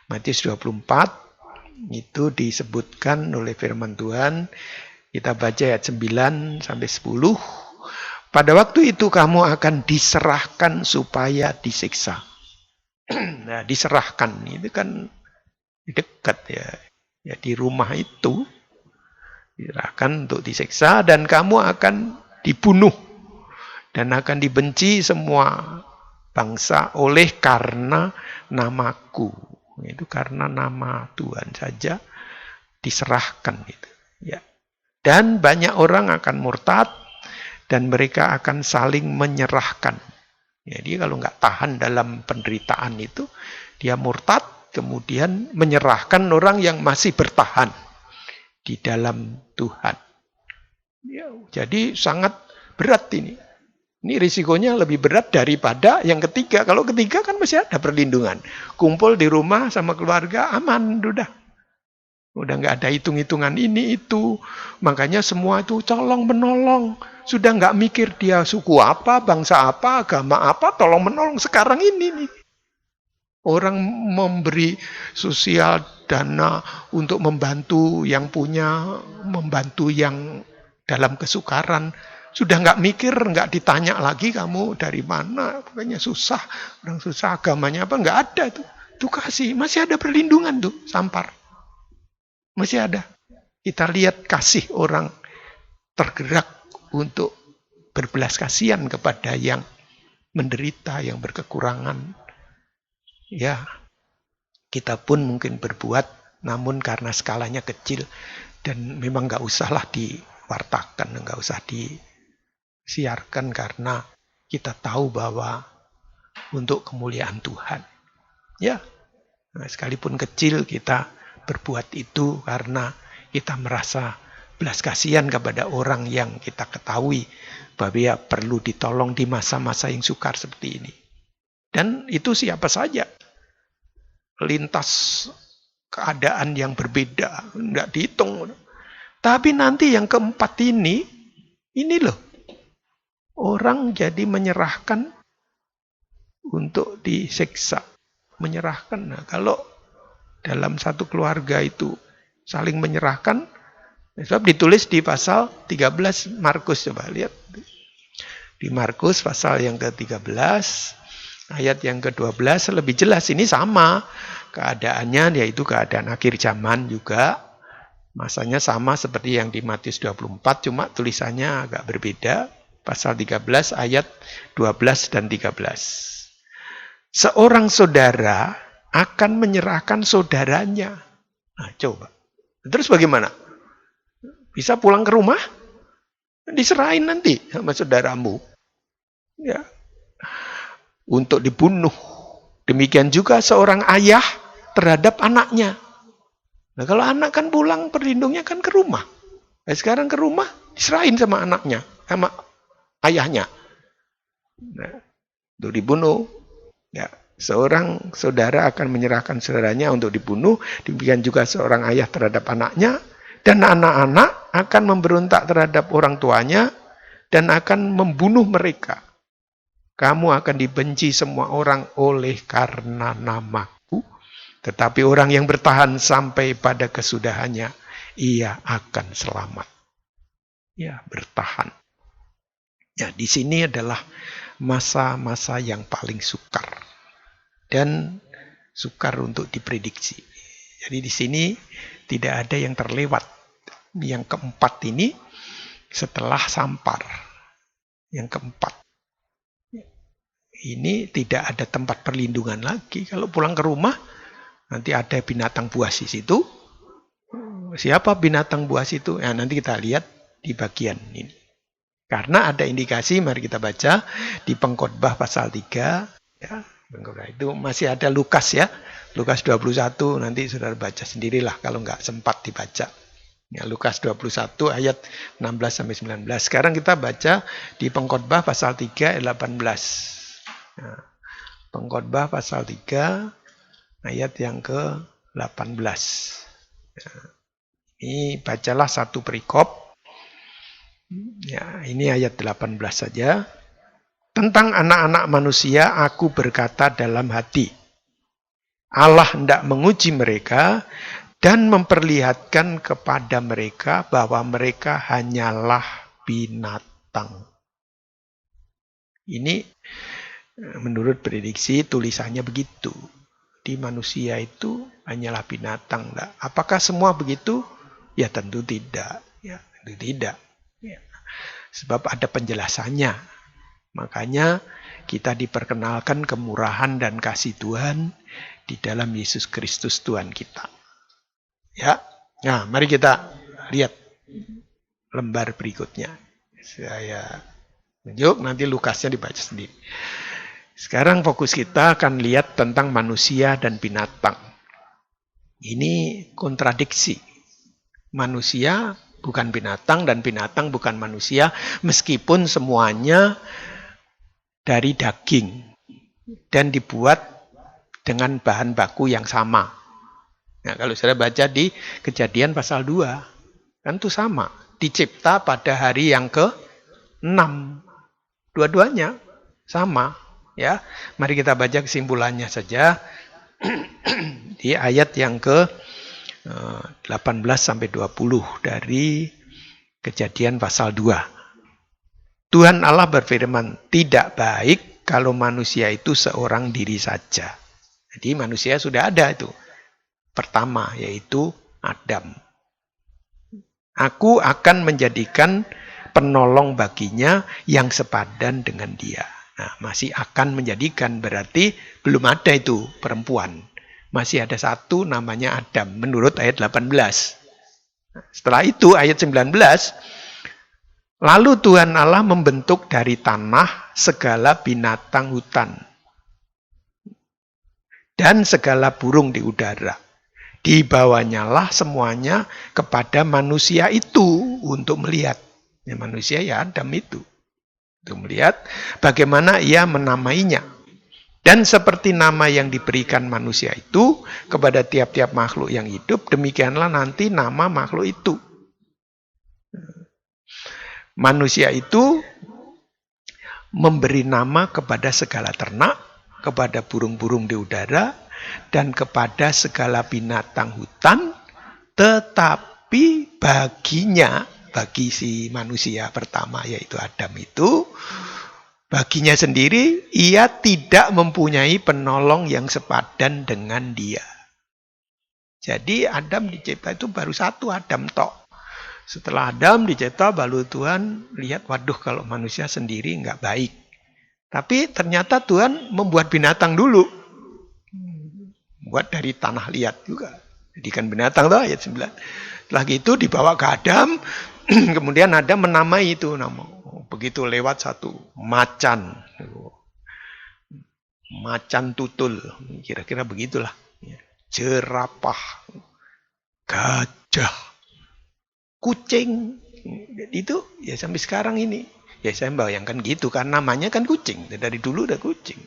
Matius 24 itu disebutkan oleh firman Tuhan. Kita baca ayat 9 sampai 10. Pada waktu itu kamu akan diserahkan supaya disiksa. Nah, diserahkan itu kan dekat ya. Ya di rumah itu diserahkan untuk disiksa dan kamu akan dibunuh dan akan dibenci semua bangsa oleh karena namaku. Itu karena nama Tuhan saja diserahkan itu. Ya. Dan banyak orang akan murtad dan mereka akan saling menyerahkan. Jadi kalau nggak tahan dalam penderitaan itu, dia murtad, kemudian menyerahkan orang yang masih bertahan di dalam Tuhan. Ya, jadi sangat berat ini. Ini risikonya lebih berat daripada yang ketiga. Kalau ketiga kan masih ada perlindungan. Kumpul di rumah sama keluarga, aman, udah nggak ada hitung-hitungan ini itu. Makanya semua itu tolong menolong. Sudah nggak mikir dia suku apa, bangsa apa, agama apa, tolong menolong. Sekarang ini nih. Orang memberi sosial dana untuk membantu yang punya, membantu yang dalam kesukaran. Sudah nggak mikir, nggak ditanya lagi kamu dari mana. Pokoknya susah, orang susah agamanya apa, nggak ada tuh. Tuh kasih, masih ada perlindungan tuh, sampar. Masih ada. Kita lihat kasih orang tergerak untuk berbelas kasihan kepada yang menderita, yang berkekurangan. Ya, kita pun mungkin berbuat, namun karena skalanya kecil dan memang nggak usahlah diwartakan, nggak usah disiarkan karena kita tahu bahwa untuk kemuliaan Tuhan. Ya, nah, sekalipun kecil kita berbuat itu karena kita merasa belas kasihan kepada orang yang kita ketahui bahwa dia perlu ditolong di masa-masa yang sukar seperti ini. Dan itu siapa saja. Lintas keadaan yang berbeda, enggak dihitung. Tapi nanti yang keempat ini loh. Orang jadi menyerahkan untuk disiksa. Menyerahkan. Nah, kalau dalam satu keluarga itu saling menyerahkan, sebab ditulis di pasal 13 Markus, coba lihat. Di Markus pasal yang ke-13, ayat yang ke-12 lebih jelas, ini sama keadaannya, yaitu keadaan akhir zaman juga. Masanya sama seperti yang di Matius 24, cuma tulisannya agak berbeda. Pasal 13 ayat 12 dan 13. Seorang saudara akan menyerahkan saudaranya. Nah, coba. Terus bagaimana? Bisa pulang ke rumah? Diserahin nanti sama saudaramu. Ya. Untuk dibunuh. Demikian juga seorang ayah terhadap anaknya. Nah, kalau anak kan pulang perlindungnya kan ke rumah. Nah, sekarang ke rumah diserahin sama anaknya, sama ayahnya. Nah, untuk dibunuh. Ya, seorang saudara akan menyerahkan saudaranya untuk dibunuh. Demikian juga seorang ayah terhadap anaknya. Dan anak-anak akan memberontak terhadap orang tuanya dan akan membunuh mereka. Kamu akan dibenci semua orang oleh karena namaku. Tetapi orang yang bertahan sampai pada kesudahannya, ia akan selamat. Ya, bertahan. Ya, di sini adalah masa-masa yang paling sukar dan sukar untuk diprediksi. Jadi di sini tidak ada yang terlewat. Yang keempat ini setelah Sampar. Yang keempat. Ini tidak ada tempat perlindungan lagi. Kalau pulang ke rumah, nanti ada binatang buas di situ. Siapa binatang buas itu? Ya, nanti kita lihat di bagian ini. Karena ada indikasi, mari kita baca di Pengkhotbah pasal 3. Ya, itu masih ada Lukas ya. Lukas 21, nanti saudara baca sendirilah kalau nggak sempat dibaca. Ya, Lukas 21 ayat 16-19. Sekarang kita baca di Pengkhotbah pasal 3 ayat 18. Nah, Pengkhotbah pasal 3 ayat yang ke-18. Nah, ini bacalah satu perikop. Ya, ini ayat 18 saja. Tentang anak-anak manusia aku berkata dalam hati, Allah hendak menguji mereka dan memperlihatkan kepada mereka bahwa mereka hanyalah binatang. Ini menurut prediksi tulisannya begitu. Di manusia itu hanyalah binatang. Apakah semua begitu? Ya tentu tidak. Ya, tentu tidak. Ya. Sebab ada penjelasannya. Makanya kita diperkenalkan kemurahan dan kasih Tuhan di dalam Yesus Kristus Tuhan kita. Ya. Nah, mari kita lihat lembar berikutnya. Saya tunjuk, nanti Lukasnya dibaca sendiri. Sekarang fokus kita akan lihat tentang manusia dan binatang. Ini kontradiksi. Manusia bukan binatang dan binatang bukan manusia, meskipun semuanya dari daging dan dibuat dengan bahan baku yang sama. Nah, kalau saya baca di Kejadian pasal 2, kan itu sama. Dicipta pada hari yang ke-6. Dua-duanya sama. Ya, mari kita baca kesimpulannya saja di ayat yang ke-18 sampai 20 dari Kejadian pasal 2. Tuhan Allah berfirman, tidak baik kalau manusia itu seorang diri saja. Jadi manusia sudah ada itu. Pertama yaitu Adam. Aku akan menjadikan penolong baginya yang sepadan dengan dia. Nah, masih akan menjadikan berarti belum ada itu perempuan. Masih ada satu namanya Adam menurut ayat 18. Setelah itu ayat 19, lalu Tuhan Allah membentuk dari tanah segala binatang hutan dan segala burung di udara. Dibawanyalah semuanya kepada manusia itu untuk melihat. Ya, manusia ya Adam itu. Untuk melihat bagaimana ia menamainya. Dan seperti nama yang diberikan manusia itu kepada tiap-tiap makhluk yang hidup, demikianlah nanti nama makhluk itu. Manusia itu memberi nama kepada segala ternak, kepada burung-burung di udara, dan kepada segala binatang hutan, tetapi baginya, bagi si manusia pertama yaitu Adam itu, baginya sendiri ia tidak mempunyai penolong yang sepadan dengan dia. Jadi Adam dicipta itu baru satu Adam tok. Setelah Adam dicipta baru Tuhan lihat, waduh kalau manusia sendiri nggak baik. Tapi ternyata Tuhan membuat binatang dulu. Buat dari tanah liat juga. Jadikan binatang tuh ayat 9. Setelah itu dibawa ke Adam. Kemudian Adam menamai itu nama. Begitu lewat satu macan. Macan tutul. Kira-kira begitulah. Jerapah. Gajah. Kucing. Itu ya sampai sekarang ini. Ya saya bayangkan gitu kan, namanya kan kucing. Dari dulu udah kucing.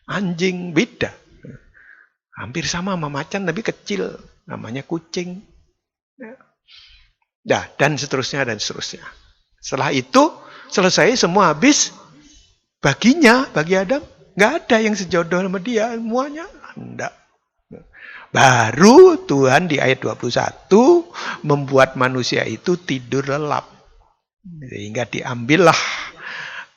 Anjing beda. Hampir sama macan tapi kecil. Namanya kucing. Nah, dan seterusnya dan seterusnya. Setelah itu selesai semua habis. Baginya, bagi Adam, nggak ada yang sejodoh sama dia. Semuanya enggak. Baru Tuhan di ayat 21 membuat manusia itu tidur lelap. Sehingga diambillah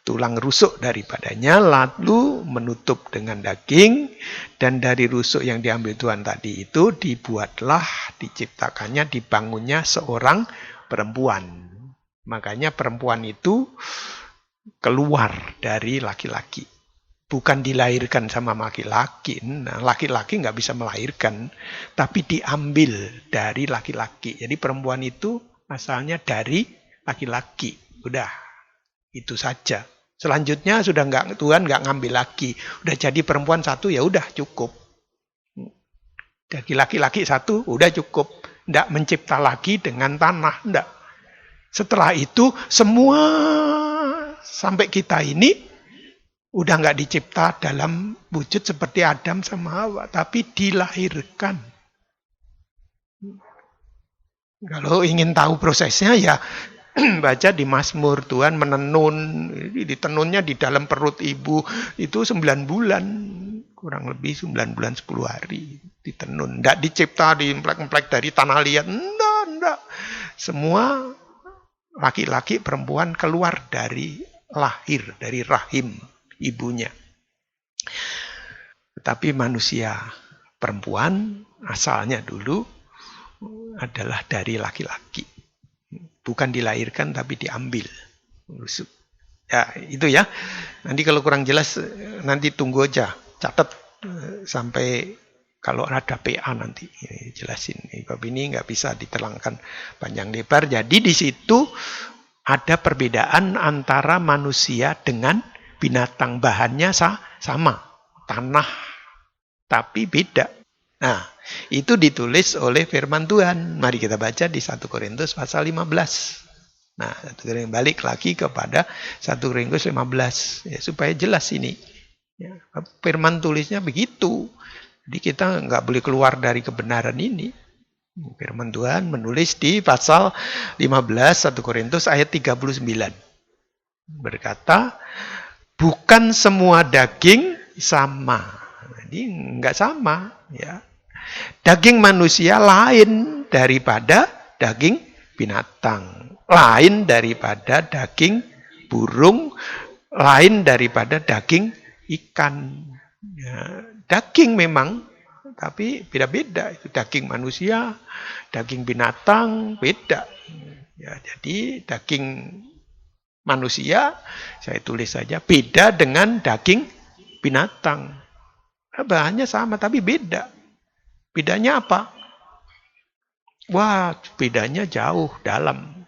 tulang rusuk daripadanya, lalu menutup dengan daging, dan dari rusuk yang diambil Tuhan tadi itu dibuatlah, diciptakannya, dibangunnya seorang perempuan. Makanya perempuan itu keluar dari laki-laki. Bukan dilahirkan sama laki-laki. Nah, laki-laki nggak bisa melahirkan, tapi diambil dari laki-laki. Jadi perempuan itu asalnya dari laki-laki. Udah, itu saja. Selanjutnya sudah Tuhan nggak ngambil lagi. Udah jadi perempuan satu, ya udah cukup. Jadi laki-laki satu, udah cukup. Nggak mencipta lagi dengan tanah, nggak. Setelah itu semua sampai kita ini udah nggak dicipta dalam wujud seperti Adam sama Hawa, tapi dilahirkan. Kalau ingin tahu prosesnya ya baca di Mazmur, Tuhan menenun, ditenunnya di dalam perut ibu itu 9 bulan, kurang lebih 9 bulan 10 hari ditenun. Nggak dicipta, diemplek-emplek dari tanah liat, enggak. Semua laki-laki perempuan keluar dari lahir, dari rahim ibunya. Tetapi manusia perempuan asalnya dulu adalah dari laki-laki. Bukan dilahirkan tapi diambil. Ya, itu ya. Nanti kalau kurang jelas nanti tunggu aja. Catat sampai kalau ada PA nanti jelasin. Bab ini nggak bisa diterangkan panjang lebar. Jadi di situ ada perbedaan antara manusia dengan binatang. Bahannya sama, tanah, tapi beda. Nah, itu ditulis oleh firman Tuhan. Mari kita baca di 1 Korintus pasal 15. Nah, balik lagi kepada 1 Korintus 15. Ya, supaya jelas ini. Ya, firman tulisnya begitu. Jadi kita nggak boleh keluar dari kebenaran ini. Firman Tuhan menulis di pasal 15 1 Korintus ayat 39. Berkata, bukan semua daging sama. Jadi nggak sama. Ya. Daging manusia lain daripada daging binatang. Lain daripada daging burung. Lain daripada daging ikan. Ya. Daging memang, tapi beda-beda. Itu daging manusia, daging binatang, beda. Ya, jadi daging manusia, saya tulis saja, beda dengan daging binatang. Bahannya sama, tapi beda. Bedanya apa? Wah, bedanya jauh, dalam.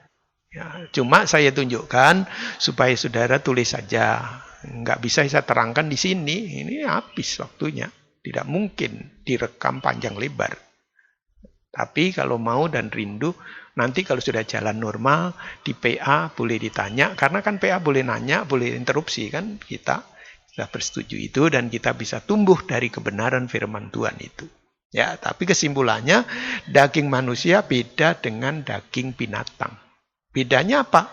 Ya, cuma saya tunjukkan supaya saudara tulis saja. Nggak bisa saya terangkan di sini. Ini habis waktunya. Tidak mungkin direkam panjang lebar. Tapi kalau mau dan rindu, nanti kalau sudah jalan normal, di PA boleh ditanya. Karena kan PA boleh nanya, boleh interupsi kan kita. Sudah bersetuju itu dan kita bisa tumbuh dari kebenaran firman Tuhan itu. Ya, tapi kesimpulannya, daging manusia beda dengan daging binatang. Bedanya apa?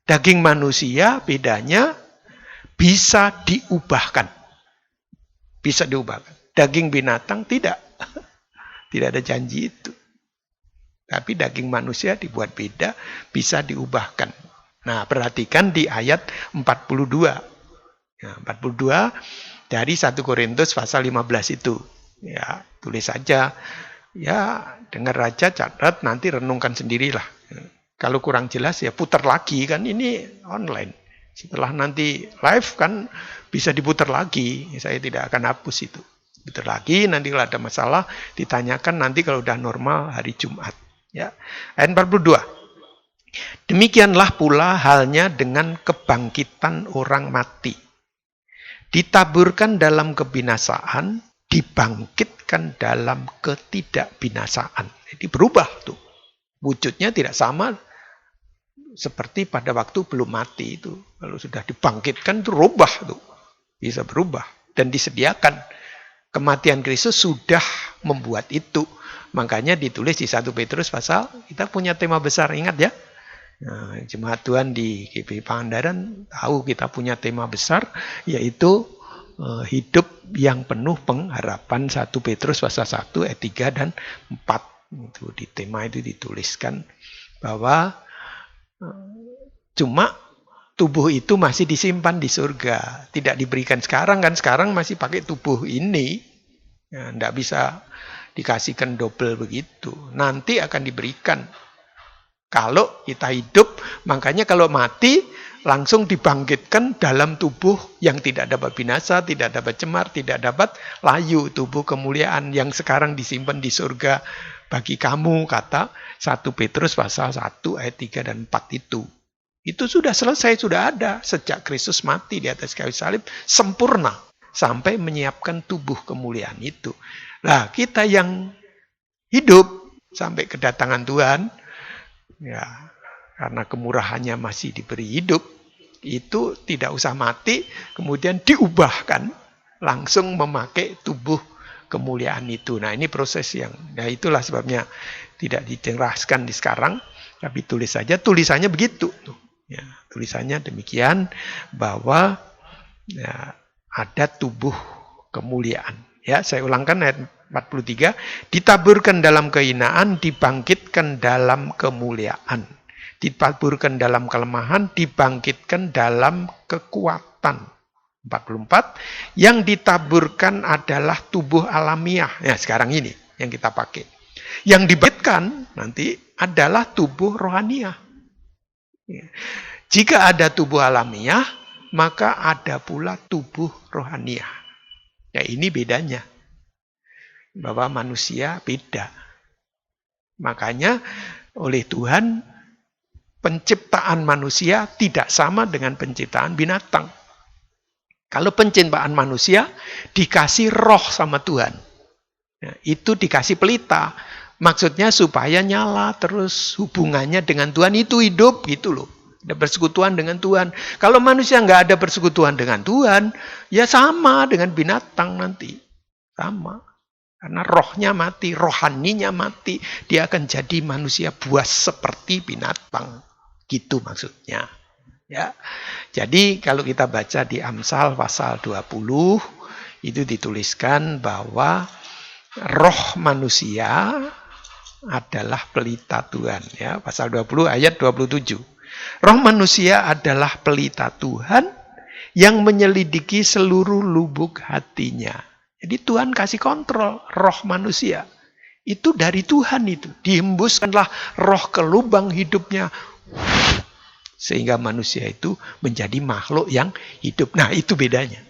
Daging manusia bedanya bisa diubahkan. Bisa diubahkan. Daging binatang tidak. Tidak ada janji itu. Tapi daging manusia dibuat beda, bisa diubahkan. Nah, perhatikan di ayat 42. Nah, 42 dari 1 Korintus pasal 15 itu. Ya, tulis saja. Ya, dengar aja, catat, nanti renungkan sendirilah. Kalau kurang jelas ya putar lagi, kan ini online. Setelah nanti live kan bisa diputar lagi. Saya tidak akan hapus itu. Putar lagi, nanti kalau ada masalah ditanyakan nanti kalau udah normal hari Jumat. Ya. Ayat 42. Demikianlah pula halnya dengan kebangkitan orang mati. Ditaburkan dalam kebinasaan, dibangkitkan dalam ketidakbinasaan. Jadi berubah tuh. Wujudnya tidak sama seperti pada waktu belum mati itu. Kalau sudah dibangkitkan itu rubah tuh. Bisa berubah dan disediakan. Kematian Kristus sudah membuat itu. Makanya ditulis di 1 Petrus pasal, kita punya tema besar, ingat ya. Nah, Jemaat Tuhan di GPI Pangandaran tahu kita punya tema besar, yaitu hidup yang penuh pengharapan. 1 Petrus pasal 1 ayat 3 dan 4. Itu di tema itu dituliskan bahwa cuma tubuh itu masih disimpan di surga. Tidak diberikan sekarang kan, sekarang masih pakai tubuh ini. Ya, tidak bisa dikasihkan double begitu. Nanti akan diberikan. Kalau kita hidup, makanya kalau mati, langsung dibangkitkan dalam tubuh yang tidak dapat binasa, tidak dapat cemar, tidak dapat layu. Tubuh kemuliaan yang sekarang disimpan di surga bagi kamu, kata 1 Petrus pasal 1 ayat 3 dan 4 itu. Itu sudah selesai, sudah ada. Sejak Kristus mati di atas kayu salib, sempurna. Sampai menyiapkan tubuh kemuliaan itu. Nah, kita yang hidup sampai kedatangan Tuhan, ya, karena kemurahannya masih diberi hidup, itu tidak usah mati, kemudian diubahkan, langsung memakai tubuh kemuliaan itu. Nah, ini proses yang, nah itulah sebabnya tidak dijelaskan di sekarang, tapi tulis saja, tulisannya begitu. Ya, tulisannya demikian, bahwa ya, ada tubuh kemuliaan. Ya, saya ulangkan ayat 43, ditaburkan dalam kehinaan, dibangkitkan dalam kemuliaan. Ditaburkan dalam kelemahan, dibangkitkan dalam kekuatan. 44, yang ditaburkan adalah tubuh alamiah. Ya, sekarang ini yang kita pakai. Yang dibangkitkan nanti adalah tubuh rohaniah. Ya. Jika ada tubuh alamiah, maka ada pula tubuh rohaniah. Ya, ini bedanya. Bahwa manusia beda. Makanya oleh Tuhan, penciptaan manusia tidak sama dengan penciptaan binatang. Kalau penciptaan manusia dikasih roh sama Tuhan. Ya, itu dikasih pelita. Maksudnya supaya nyala terus hubungannya dengan Tuhan itu hidup gitu loh. Ada persekutuan dengan Tuhan. Kalau manusia nggak ada persekutuan dengan Tuhan, ya sama dengan binatang nanti. Sama. Karena rohnya mati, rohaninya mati. Dia akan jadi manusia buas seperti binatang. Gitu maksudnya. Ya. Jadi kalau kita baca di Amsal pasal 20, itu dituliskan bahwa roh manusia adalah pelita Tuhan. Ya, pasal 20 ayat 27. Roh manusia adalah pelita Tuhan yang menyelidiki seluruh lubuk hatinya. Jadi Tuhan kasih kontrol roh manusia. Itu dari Tuhan itu. Dihembuskanlah roh ke lubang hidupnya. Sehingga manusia itu menjadi makhluk yang hidup. Nah, itu bedanya.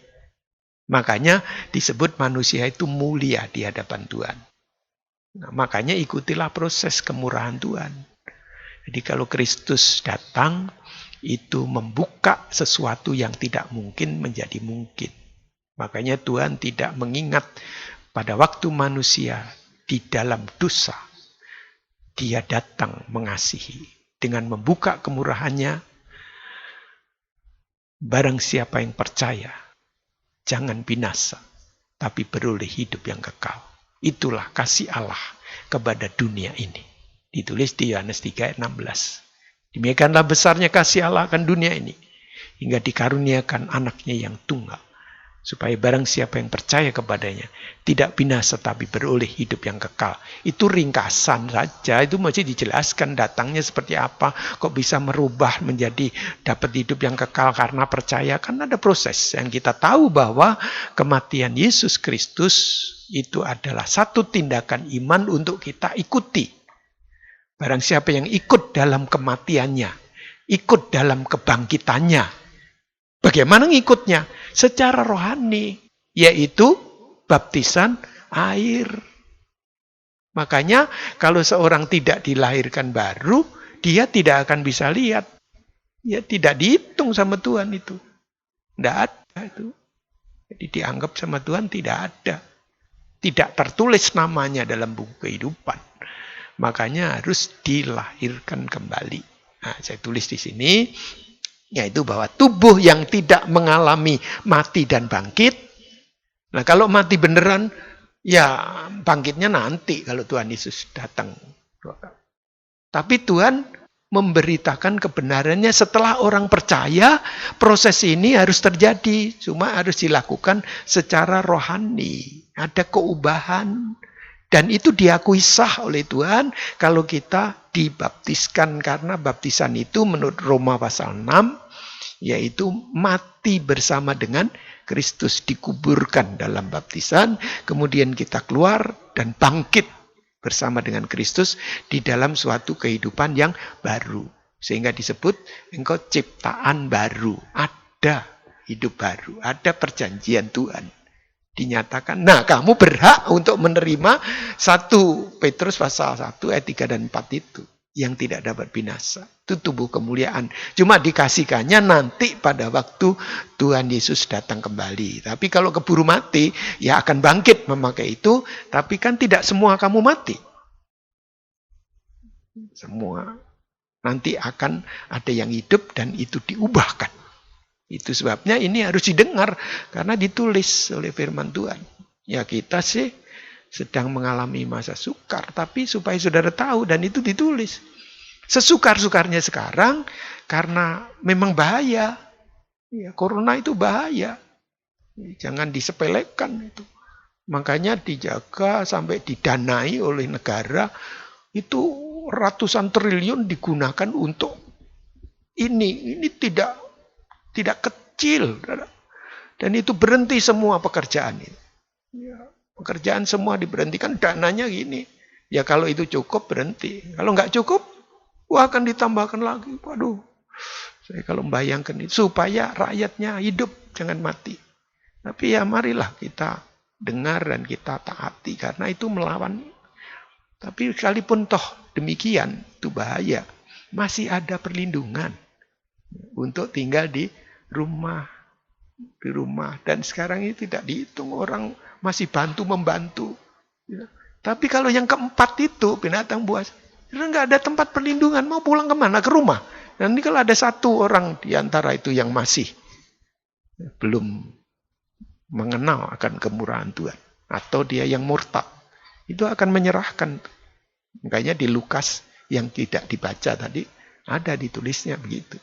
Makanya disebut manusia itu mulia di hadapan Tuhan. Nah, makanya ikutilah proses kemurahan Tuhan. Jadi kalau Kristus datang, itu membuka sesuatu yang tidak mungkin menjadi mungkin. Makanya Tuhan tidak mengingat pada waktu manusia di dalam dosa. Dia datang mengasihi. Dengan membuka kemurahannya, barang siapa yang percaya, jangan binasa, tapi beroleh hidup yang kekal. Itulah kasih Allah kepada dunia ini. Ditulis di Yohanes 3 ayat 16. Demikianlah besarnya kasih Allah akan dunia ini, hingga dikaruniakan anaknya yang tunggal. Supaya barang siapa yang percaya kepadanya, tidak binasa tapi beroleh hidup yang kekal. Itu ringkasan saja, itu masih dijelaskan datangnya seperti apa. Kok bisa merubah menjadi dapat hidup yang kekal karena percaya. Kan ada proses yang kita tahu bahwa kematian Yesus Kristus itu adalah satu tindakan iman untuk kita ikuti. Barang siapa yang ikut dalam kematiannya, ikut dalam kebangkitannya. Bagaimana ngikutnya? Secara rohani, yaitu baptisan air. Makanya kalau seorang tidak dilahirkan baru, dia tidak akan bisa lihat. Ya tidak dihitung sama Tuhan itu. Tidak ada itu. Jadi dianggap sama Tuhan tidak ada. Tidak tertulis namanya dalam buku kehidupan. Makanya harus dilahirkan kembali. Nah, saya tulis di sini, yaitu bahwa tubuh yang tidak mengalami mati dan bangkit. Nah, kalau mati beneran, ya bangkitnya nanti kalau Tuhan Yesus datang. Tapi Tuhan memberitakan kebenarannya setelah orang percaya, proses ini harus terjadi. Cuma harus dilakukan secara rohani. Ada keubahan. Dan itu diakui sah oleh Tuhan kalau kita dibaptiskan. Karena baptisan itu menurut Roma pasal 6, yaitu mati bersama dengan Kristus, dikuburkan dalam baptisan, kemudian kita keluar dan bangkit bersama dengan Kristus di dalam suatu kehidupan yang baru. Sehingga disebut engkau ciptaan baru, ada hidup baru, ada perjanjian Tuhan. Dinyatakan, nah kamu berhak untuk menerima 1 Petrus pasal 1 ayat 3 dan 4 itu. Yang tidak dapat binasa. Itu tubuh kemuliaan. Cuma dikasihkannya nanti pada waktu Tuhan Yesus datang kembali. Tapi kalau keburu mati, ya akan bangkit memakai itu. Tapi kan tidak semua kamu mati. Semua. Nanti akan ada yang hidup dan itu diubahkan. Itu sebabnya ini harus didengar. Karena ditulis oleh firman Tuhan. Ya kita sih sedang mengalami masa sukar, tapi supaya saudara tahu dan itu ditulis. Sesukar-sukarnya sekarang karena memang bahaya. Ya, corona itu bahaya. Jangan disepelekan itu. Makanya dijaga sampai didanai oleh negara. Itu ratusan triliun digunakan untuk ini. Ini tidak kecil. Dan itu berhenti semua pekerjaan ini. Ya. Pekerjaan semua diberhentikan, dananya gini. Ya kalau itu cukup, berhenti. Kalau nggak cukup, akan ditambahkan lagi. Waduh, saya kalau membayangkan itu, supaya rakyatnya hidup, jangan mati. Tapi ya marilah kita dengar dan kita taati, karena itu melawan. Tapi sekalipun toh demikian, itu bahaya. Masih ada perlindungan untuk tinggal di rumah. Dan sekarang ini tidak dihitung, orang masih membantu. Ya. Tapi kalau yang keempat itu, binatang buas, nggak ada tempat perlindungan, mau pulang kemana? Ke rumah. Dan ini kalau ada satu orang di antara itu yang masih belum mengenal akan kemurahan Tuhan, atau dia yang murtad, itu akan menyerahkan. Makanya di Lukas yang tidak dibaca tadi, ada ditulisnya begitu.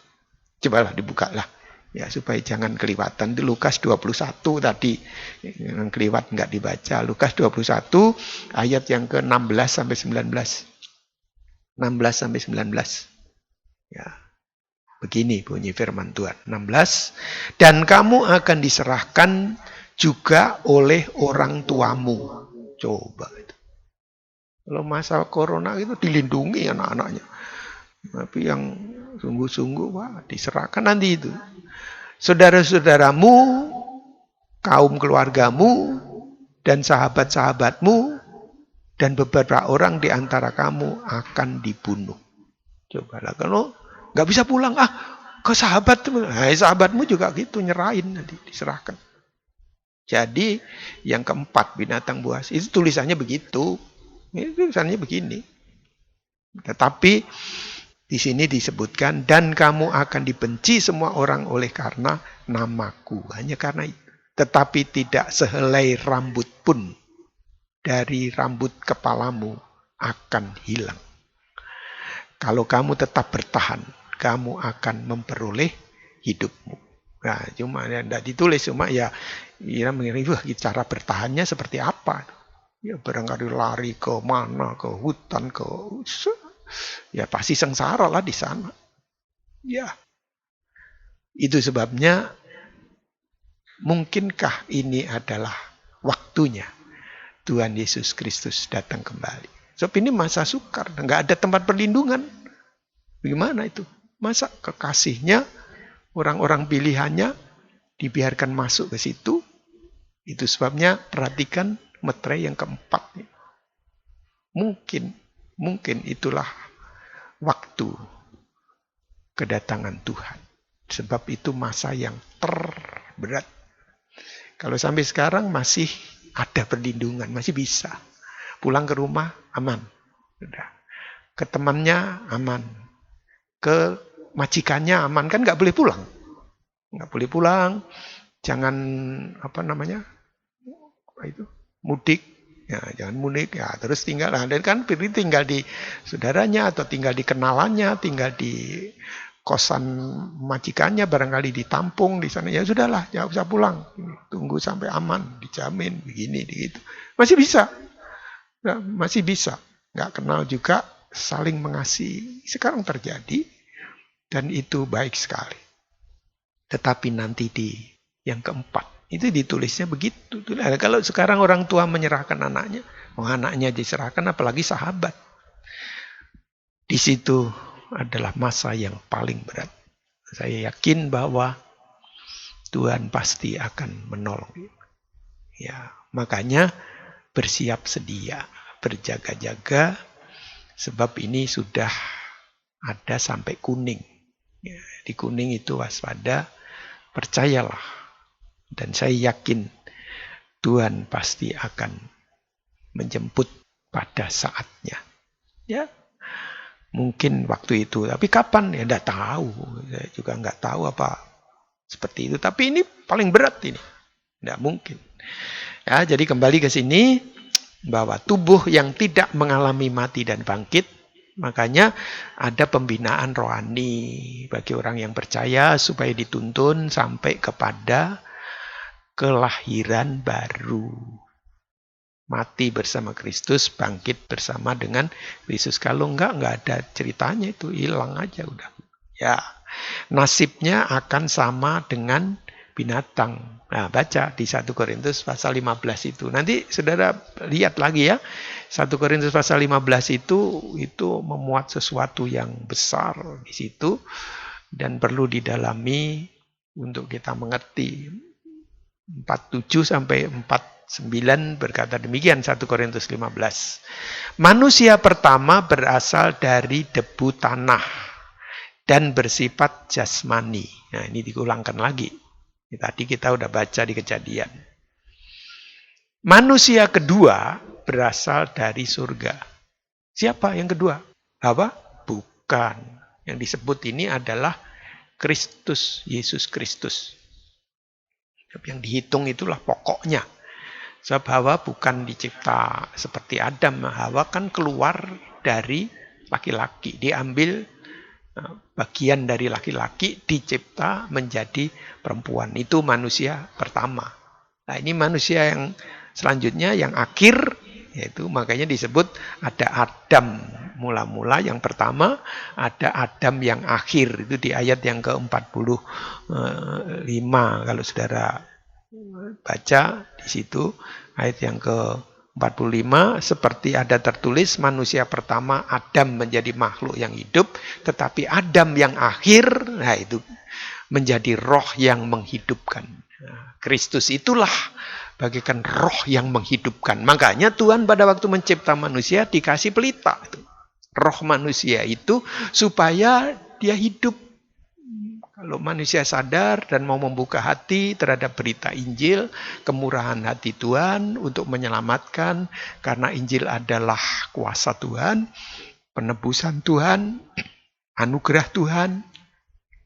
Cobalah dibukalah. Ya, supaya jangan kelewatan. Di Lukas 21 tadi, yang kelewat nggak dibaca. Lukas 21 ayat yang ke-16 sampai 19. 16 sampai 19. Ya. Begini bunyi firman Tuhan. 16. Dan kamu akan diserahkan juga oleh orang tuamu. Coba itu. Kalau masa corona itu dilindungi anak-anaknya. Tapi yang sungguh-sungguh, wah, diserahkan nanti itu. Saudara-saudaramu, kaum keluargamu, dan sahabat-sahabatmu, dan beberapa orang di antara kamu akan dibunuh. Cobalah, kalau nggak bisa pulang, ke sahabatmu. Nah, sahabatmu juga gitu, nyerahin nanti, diserahkan. Jadi, yang keempat, binatang buas, itu tulisannya begitu. Itu tulisannya begini. Tetapi, di sini disebutkan, dan kamu akan dibenci semua orang oleh karena namaku. Hanya karena itu. Tetapi tidak sehelai rambut pun dari rambut kepalamu akan hilang. Kalau kamu tetap bertahan, kamu akan memperoleh hidupmu. Nah, cuma tidak ditulis, cuma ya mengira cara bertahannya seperti apa. Ya barangkali lari ke mana, ke hutan, ya pasti sengsara lah di sana. Ya. Itu sebabnya mungkinkah ini adalah waktunya Tuhan Yesus Kristus datang kembali. Sebab ini masa sukar, nggak ada tempat perlindungan. Bagaimana itu? Masa kekasihnya, orang-orang pilihannya dibiarkan masuk ke situ? Itu sebabnya perhatikan meterai yang keempat. Mungkin itulah waktu kedatangan Tuhan. Sebab itu masa yang terberat. Kalau sampai sekarang masih ada perlindungan, masih bisa. Pulang ke rumah, aman. Udah. Ke temannya, aman. Ke majikannya, aman. Kan nggak boleh pulang. Nggak boleh pulang. Jangan, mudik. Ya, jangan mudik, ya terus tinggal. Dan kan tinggal di saudaranya atau tinggal di kenalannya, tinggal di kosan majikannya, barangkali ditampung di sana. Ya sudahlah, jangan usah pulang. Tunggu sampai aman, dijamin begini, begitu. Masih bisa. Ya, masih bisa. Nggak kenal juga, saling mengasihi. Sekarang terjadi dan itu baik sekali. Tetapi nanti di yang keempat, itu ditulisnya begitu. Kalau sekarang orang tua menyerahkan anaknya, anaknya diserahkan, apalagi sahabat. Di situ adalah masa yang paling berat. Saya yakin bahwa Tuhan pasti akan menolong. Ya, makanya bersiap sedia, berjaga-jaga, sebab ini sudah ada sampai kuning. Ya, di kuning itu waspada, percayalah. Dan saya yakin Tuhan pasti akan menjemput pada saatnya. Ya, mungkin waktu itu. Tapi kapan? Ya tidak tahu. Saya juga nggak tahu apa seperti itu. Tapi ini paling berat ini. Tidak mungkin. Ya, jadi kembali ke sini, bahwa tubuh yang tidak mengalami mati dan bangkit, makanya ada pembinaan rohani bagi orang yang percaya supaya dituntun sampai kepada kelahiran baru. Mati bersama Kristus, bangkit bersama dengan Kristus. Kalau enggak ada ceritanya, itu hilang aja udah. Ya, nasibnya akan sama dengan binatang. Nah, baca di 1 Korintus pasal 15 itu. Nanti saudara lihat lagi ya. 1 Korintus pasal 15 itu memuat sesuatu yang besar di situ dan perlu didalami untuk kita mengerti. 47 sampai 49 berkata demikian 1 Korintus 15. Manusia pertama berasal dari debu tanah dan bersifat jasmani. Nah, ini diulangkan lagi. Tadi kita udah baca di Kejadian. Manusia kedua berasal dari surga. Siapa yang kedua? Hawa? Bukan. Yang disebut ini adalah Kristus, Yesus Kristus. Yang dihitung itulah pokoknya. Sebab Hawa bukan dicipta seperti Adam. Hawa kan keluar dari laki-laki. Diambil bagian dari laki-laki, dicipta menjadi perempuan. Itu manusia pertama. Nah, ini manusia yang selanjutnya, yang akhir, yaitu makanya disebut ada Adam mula-mula yang pertama, ada Adam yang akhir. Itu di ayat yang ke-45 kalau saudara baca di situ, ayat yang ke-45, seperti ada tertulis, manusia pertama Adam menjadi makhluk yang hidup, tetapi Adam yang akhir, nah itu menjadi roh yang menghidupkan. Nah, Kristus itulah bagaikan roh yang menghidupkan. Makanya Tuhan pada waktu mencipta manusia dikasih pelita. Roh manusia itu supaya dia hidup. Kalau manusia sadar dan mau membuka hati terhadap berita Injil, kemurahan hati Tuhan untuk menyelamatkan, karena Injil adalah kuasa Tuhan, penebusan Tuhan, anugerah Tuhan,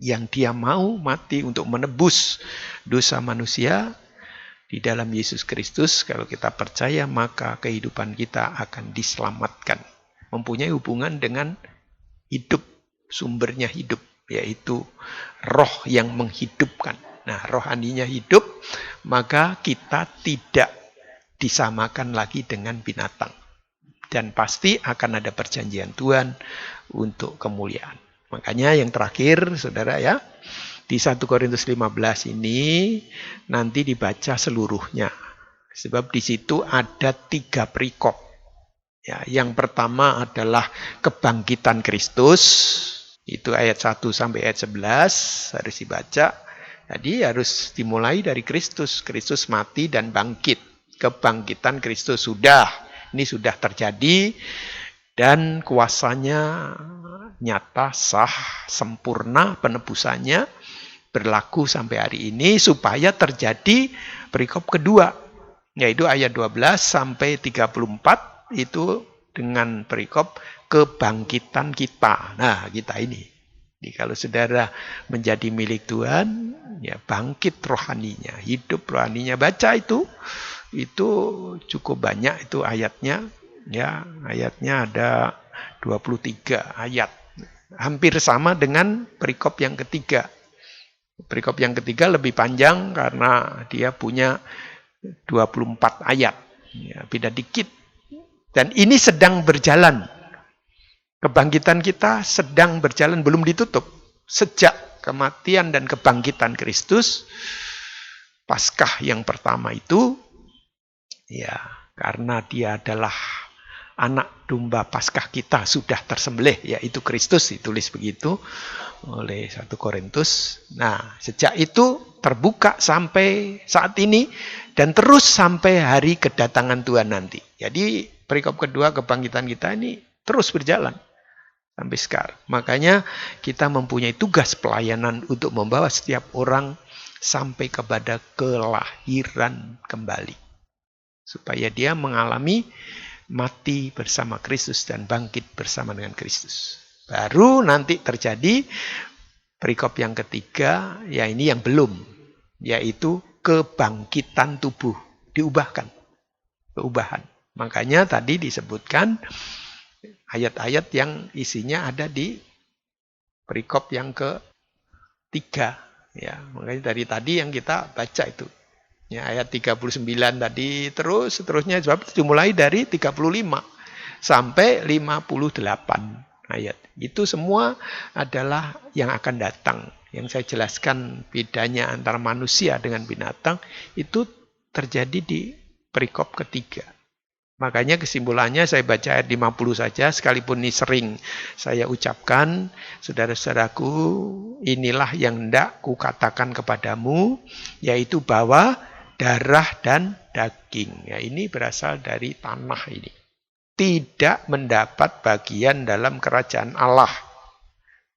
yang dia mau mati untuk menebus dosa manusia di dalam Yesus Kristus. Kalau kita percaya, maka kehidupan kita akan diselamatkan. Mempunyai hubungan dengan hidup, sumbernya hidup, yaitu roh yang menghidupkan. Nah, rohaninya hidup, maka kita tidak disamakan lagi dengan binatang. Dan pasti akan ada perjanjian Tuhan untuk kemuliaan. Makanya yang terakhir, saudara ya, di 1 Korintus 15 ini nanti dibaca seluruhnya. Sebab di situ ada 3 perikop. Ya, yang pertama adalah kebangkitan Kristus. Itu ayat 1 sampai ayat 11 harus dibaca. Jadi harus dimulai dari Kristus. Kristus mati dan bangkit. Kebangkitan Kristus sudah. Ini sudah terjadi. Dan kuasanya nyata, sah, sempurna penebusannya. Berlaku sampai hari ini supaya terjadi perikop kedua. Yaitu ayat 12 sampai 34. Itu dengan perikop kebangkitan kita. Nah, kita ini. Jadi kalau saudara menjadi milik Tuhan, ya bangkit rohaninya, hidup rohaninya. Baca itu cukup banyak itu ayatnya. Ya, ayatnya ada 23 ayat. Hampir sama dengan perikop yang ketiga. Perikop yang ketiga lebih panjang karena dia punya 24 ayat. Ya, beda dikit. Dan ini sedang berjalan. Kebangkitan kita sedang berjalan, belum ditutup. Sejak kematian dan kebangkitan Kristus, Paskah yang pertama itu, ya karena dia adalah anak domba Paskah kita sudah tersembelih, yaitu Kristus, ditulis begitu oleh 1 Korintus. Nah, sejak itu terbuka sampai saat ini dan terus sampai hari kedatangan Tuhan nanti. Jadi perikop kedua kebangkitan kita ini terus berjalan sampai sekarang. Makanya kita mempunyai tugas pelayanan untuk membawa setiap orang sampai kepada kelahiran kembali. Supaya dia mengalami mati bersama Kristus dan bangkit bersama dengan Kristus. Baru nanti terjadi perikop yang ketiga, ya ini yang belum, yaitu kebangkitan tubuh, diubahkan, perubahan. Makanya tadi disebutkan ayat-ayat yang isinya ada di perikop yang ketiga. Ya, makanya dari tadi yang kita baca itu. Ya, ayat 39 tadi terus seterusnya sebab dimulai dari 35 sampai 58 ayat. Itu semua adalah yang akan datang. Yang saya jelaskan bedanya antara manusia dengan binatang itu terjadi di perikop ketiga. Makanya kesimpulannya saya baca ayat 50 saja, sekalipun ini sering saya ucapkan, saudara-saudaraku, inilah yang hendak kukatakan kepadamu, yaitu bahwa darah dan daging, ya ini berasal dari tanah ini, tidak mendapat bagian dalam kerajaan Allah.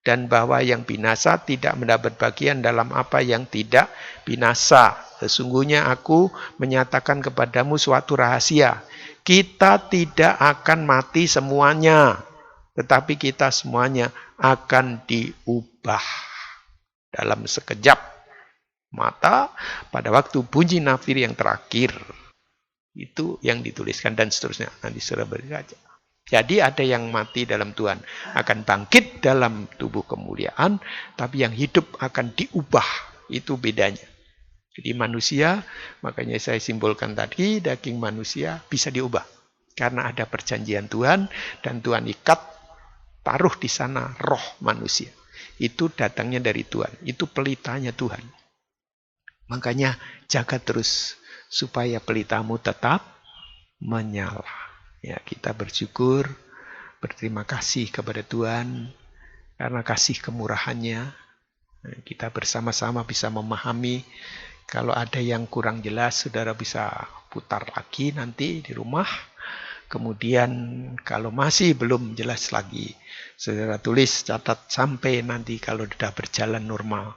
Dan bahwa yang binasa tidak mendapat bagian dalam apa yang tidak binasa. Sesungguhnya aku menyatakan kepadamu suatu rahasia. Kita tidak akan mati semuanya, tetapi kita semuanya akan diubah dalam sekejap mata pada waktu bunyi nafir yang terakhir. Itu yang dituliskan dan seterusnya. Nanti saudara baca. Jadi ada yang mati dalam Tuhan akan bangkit dalam tubuh kemuliaan, tapi yang hidup akan diubah. Itu bedanya. Jadi manusia, makanya saya simbolkan tadi, daging manusia bisa diubah. Karena ada perjanjian Tuhan, dan Tuhan ikat, taruh di sana roh manusia. Itu datangnya dari Tuhan. Itu pelitanya Tuhan. Makanya jaga terus, supaya pelitamu tetap menyala. Ya, kita bersyukur, berterima kasih kepada Tuhan, karena kasih kemurahannya, kita bersama-sama bisa memahami. Kalau ada yang kurang jelas, saudara bisa putar lagi nanti di rumah. Kemudian kalau masih belum jelas lagi, saudara tulis, catat sampai nanti kalau sudah berjalan normal.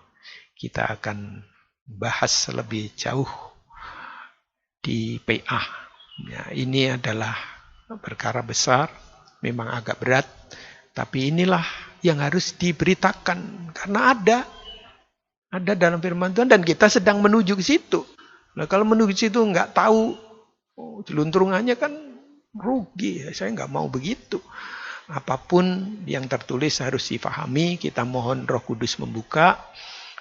Kita akan bahas lebih jauh di PA. Ya, ini adalah perkara besar, memang agak berat, tapi inilah yang harus diberitakan. Karena ada dalam firman Tuhan dan kita sedang menuju ke situ. Nah, kalau menuju ke situ nggak tahu jeluntrungannya kan rugi. Saya nggak mau begitu. Apapun yang tertulis harus difahami. Kita mohon Roh Kudus membuka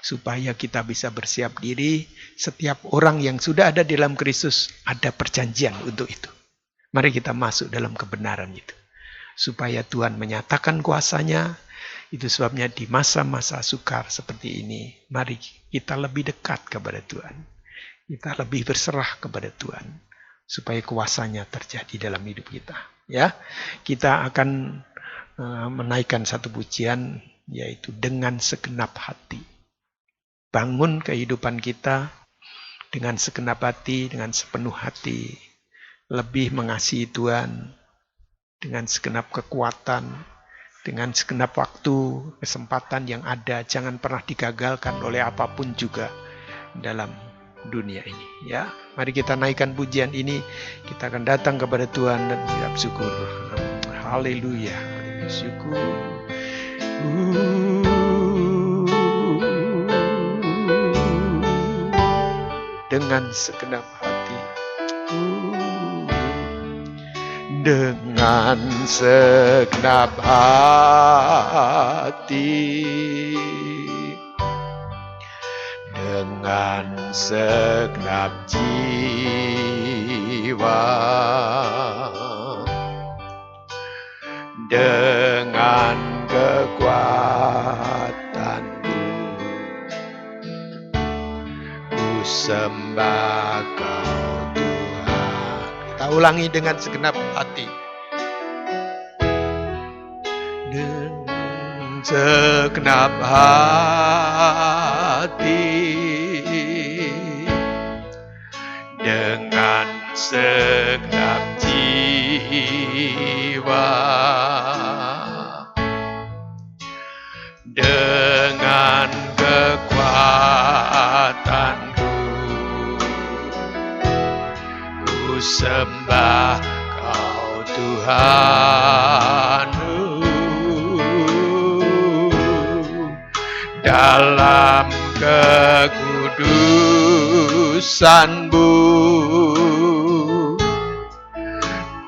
supaya kita bisa bersiap diri. Setiap orang yang sudah ada di dalam Kristus ada perjanjian untuk itu. Mari kita masuk dalam kebenaran itu. Supaya Tuhan menyatakan kuasanya. Itu sebabnya di masa-masa sukar seperti ini, mari kita lebih dekat kepada Tuhan. Kita lebih berserah kepada Tuhan. Supaya kuasanya terjadi dalam hidup kita. Ya, kita akan menaikkan satu pujian, yaitu dengan segenap hati. Bangun kehidupan kita dengan segenap hati, dengan sepenuh hati. Lebih mengasihi Tuhan dengan segenap kekuatan, dengan segenap waktu, kesempatan yang ada. Jangan pernah digagalkan oleh apapun juga dalam dunia ini. Ya, mari kita naikkan pujian ini. Kita akan datang kepada Tuhan dan mengucap syukur. Haleluya. Syukur. Dengan segenap hati. Dengan segenap hati, dengan segenap jiwa, dengan kekuatan sembah Kau Tuhan. Kita ulangi dengan segenap hati. Dengan segenap hati, dengan segenap jiwa, dengan kekuatanku, ku sembah Kau Tuhan. Dalam kekudusan-Mu,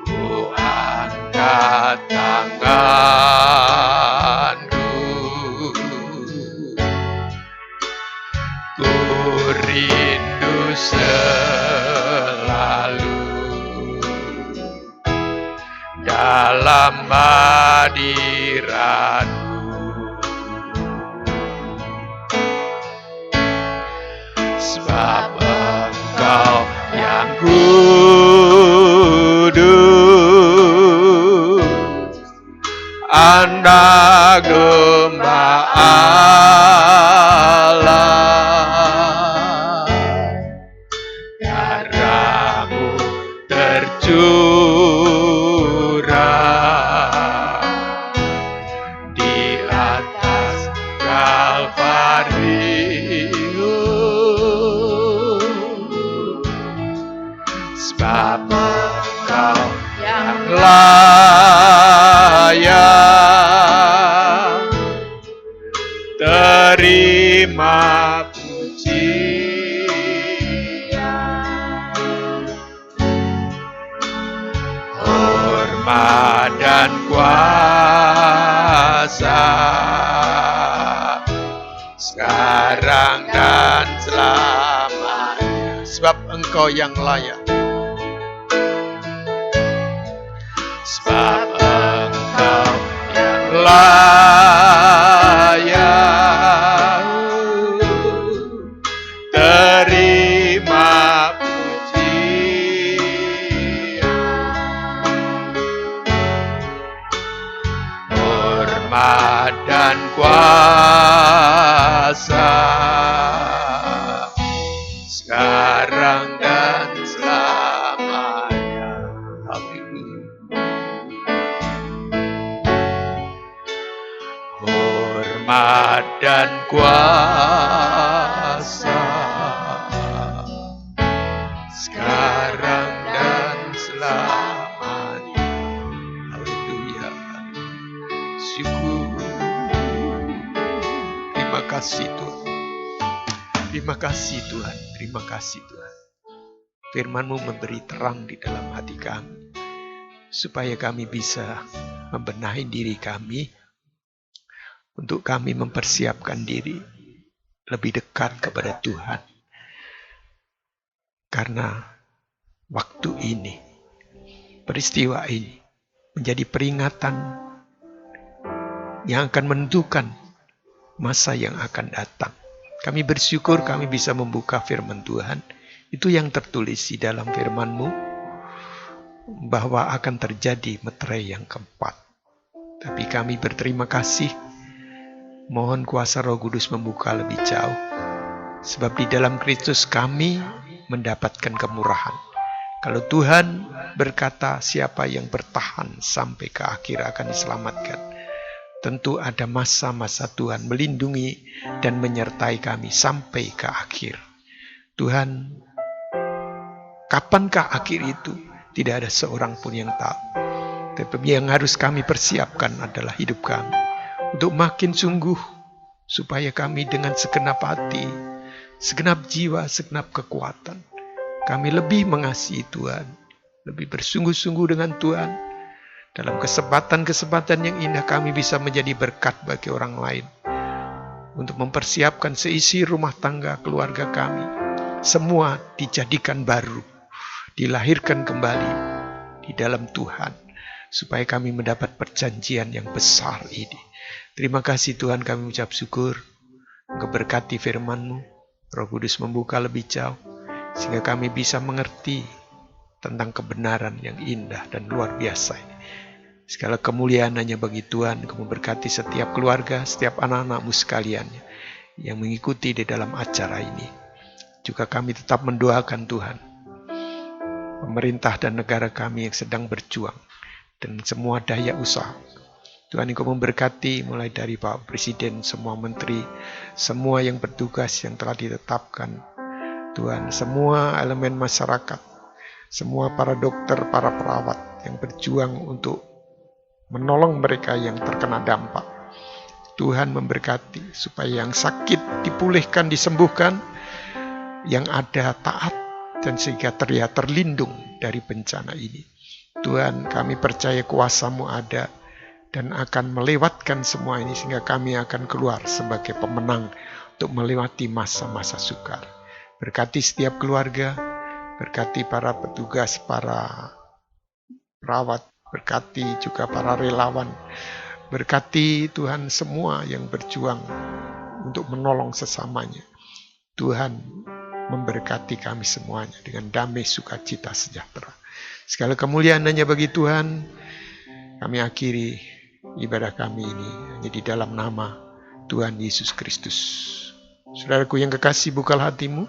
ku angkat tanganku, ku rindu selalu dalam hadirat-Mu. Sebab Engkau yang kudus, Anak domba Allah, darah-Mu tercurah di atas Kalvari. Sebab Engkau yang layak terima pujian, hormat dan kuasa, sekarang dan selamanya. Sebab Engkau yang layak. Sebab Engkau yang layak terima pujian, hormat dan kuasa, sekarang dan selamanya. Hormat dan kuasa, sekarang dan selamanya. Haleluya. Syukur. Terima kasih Tuhan. Terima kasih Tuhan. Terima kasih Tuhan. Firman-Mu memberi terang di dalam hati kami, supaya kami bisa membenahi diri kami, untuk kami mempersiapkan diri lebih dekat kepada Tuhan. Karena waktu ini, peristiwa ini, menjadi peringatan yang akan menentukan masa yang akan datang. Kami bersyukur kami bisa membuka firman Tuhan. Itu yang tertulis di dalam firman-Mu, bahwa akan terjadi meterai yang keempat. Tapi kami berterima kasih. Mohon kuasa Roh Kudus membuka lebih jauh. Sebab di dalam Kristus kami mendapatkan kemurahan. Kalau Tuhan berkata siapa yang bertahan sampai ke akhir akan diselamatkan. Tentu ada masa-masa Tuhan melindungi dan menyertai kami sampai ke akhir. Tuhan, kapankah akhir itu? Tidak ada seorang pun yang tahu. Tapi yang harus kami persiapkan adalah hidup kami. Untuk makin sungguh, supaya kami dengan segenap hati, segenap jiwa, segenap kekuatan, kami lebih mengasihi Tuhan, lebih bersungguh-sungguh dengan Tuhan. Dalam kesempatan-kesempatan yang indah kami bisa menjadi berkat bagi orang lain. Untuk mempersiapkan seisi rumah tangga keluarga kami. Semua dijadikan baru, dilahirkan kembali di dalam Tuhan. Supaya kami mendapat perjanjian yang besar ini. Terima kasih Tuhan, kami ucap syukur. Engkau berkati firman-Mu, Roh Kudus membuka lebih jauh. sehingga kami bisa mengerti tentang kebenaran yang indah dan luar biasa ini. Segala kemuliaan hanya bagi Tuhan. Kau memberkati setiap keluarga, setiap anak-anak-Mu sekalian yang mengikuti di dalam acara ini. Juga kami tetap mendoakan Tuhan, pemerintah dan negara kami yang sedang berjuang, dan semua daya usaha. Tuhan, Engkau memberkati mulai dari Pak Presiden, semua menteri, semua yang bertugas yang telah ditetapkan. Tuhan, semua elemen masyarakat, semua para dokter, para perawat yang berjuang untuk menolong mereka yang terkena dampak. Tuhan memberkati supaya yang sakit dipulihkan, disembuhkan, yang ada taat, dan sehingga terlihat terlindung dari bencana ini. Tuhan, kami percaya kuasa-Mu ada dan akan melewatkan semua ini, sehingga kami akan keluar sebagai pemenang untuk melewati masa-masa sukar. Berkati setiap keluarga, berkati para petugas, para perawat, berkati juga para relawan, berkati Tuhan semua yang berjuang untuk menolong sesamanya. Tuhan memberkati kami semuanya dengan damai, sukacita, sejahtera. Segala kemuliaan hanya bagi Tuhan. Kami akhiri ibadah kami ini hanya di dalam nama Tuhan Yesus Kristus. Saudaraku yang kekasih, bukalah hatimu,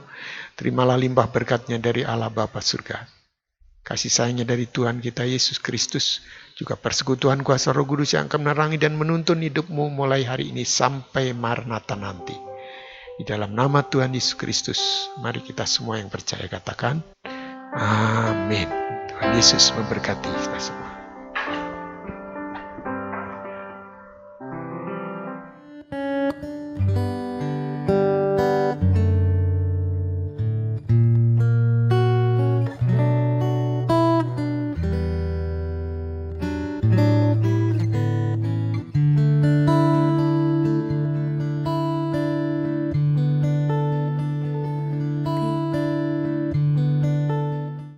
terimalah limpah berkatnya dari Allah Bapa surga. Kasih sayangnya dari Tuhan kita Yesus Kristus, juga persekutuan kuasa Roh Kudus yang akan menerangi dan menuntun hidupmu mulai hari ini sampai Maranatha nanti. Di dalam nama Tuhan Yesus Kristus, mari kita semua yang percaya katakan, Amin. Tuhan Yesus memberkati kita semua.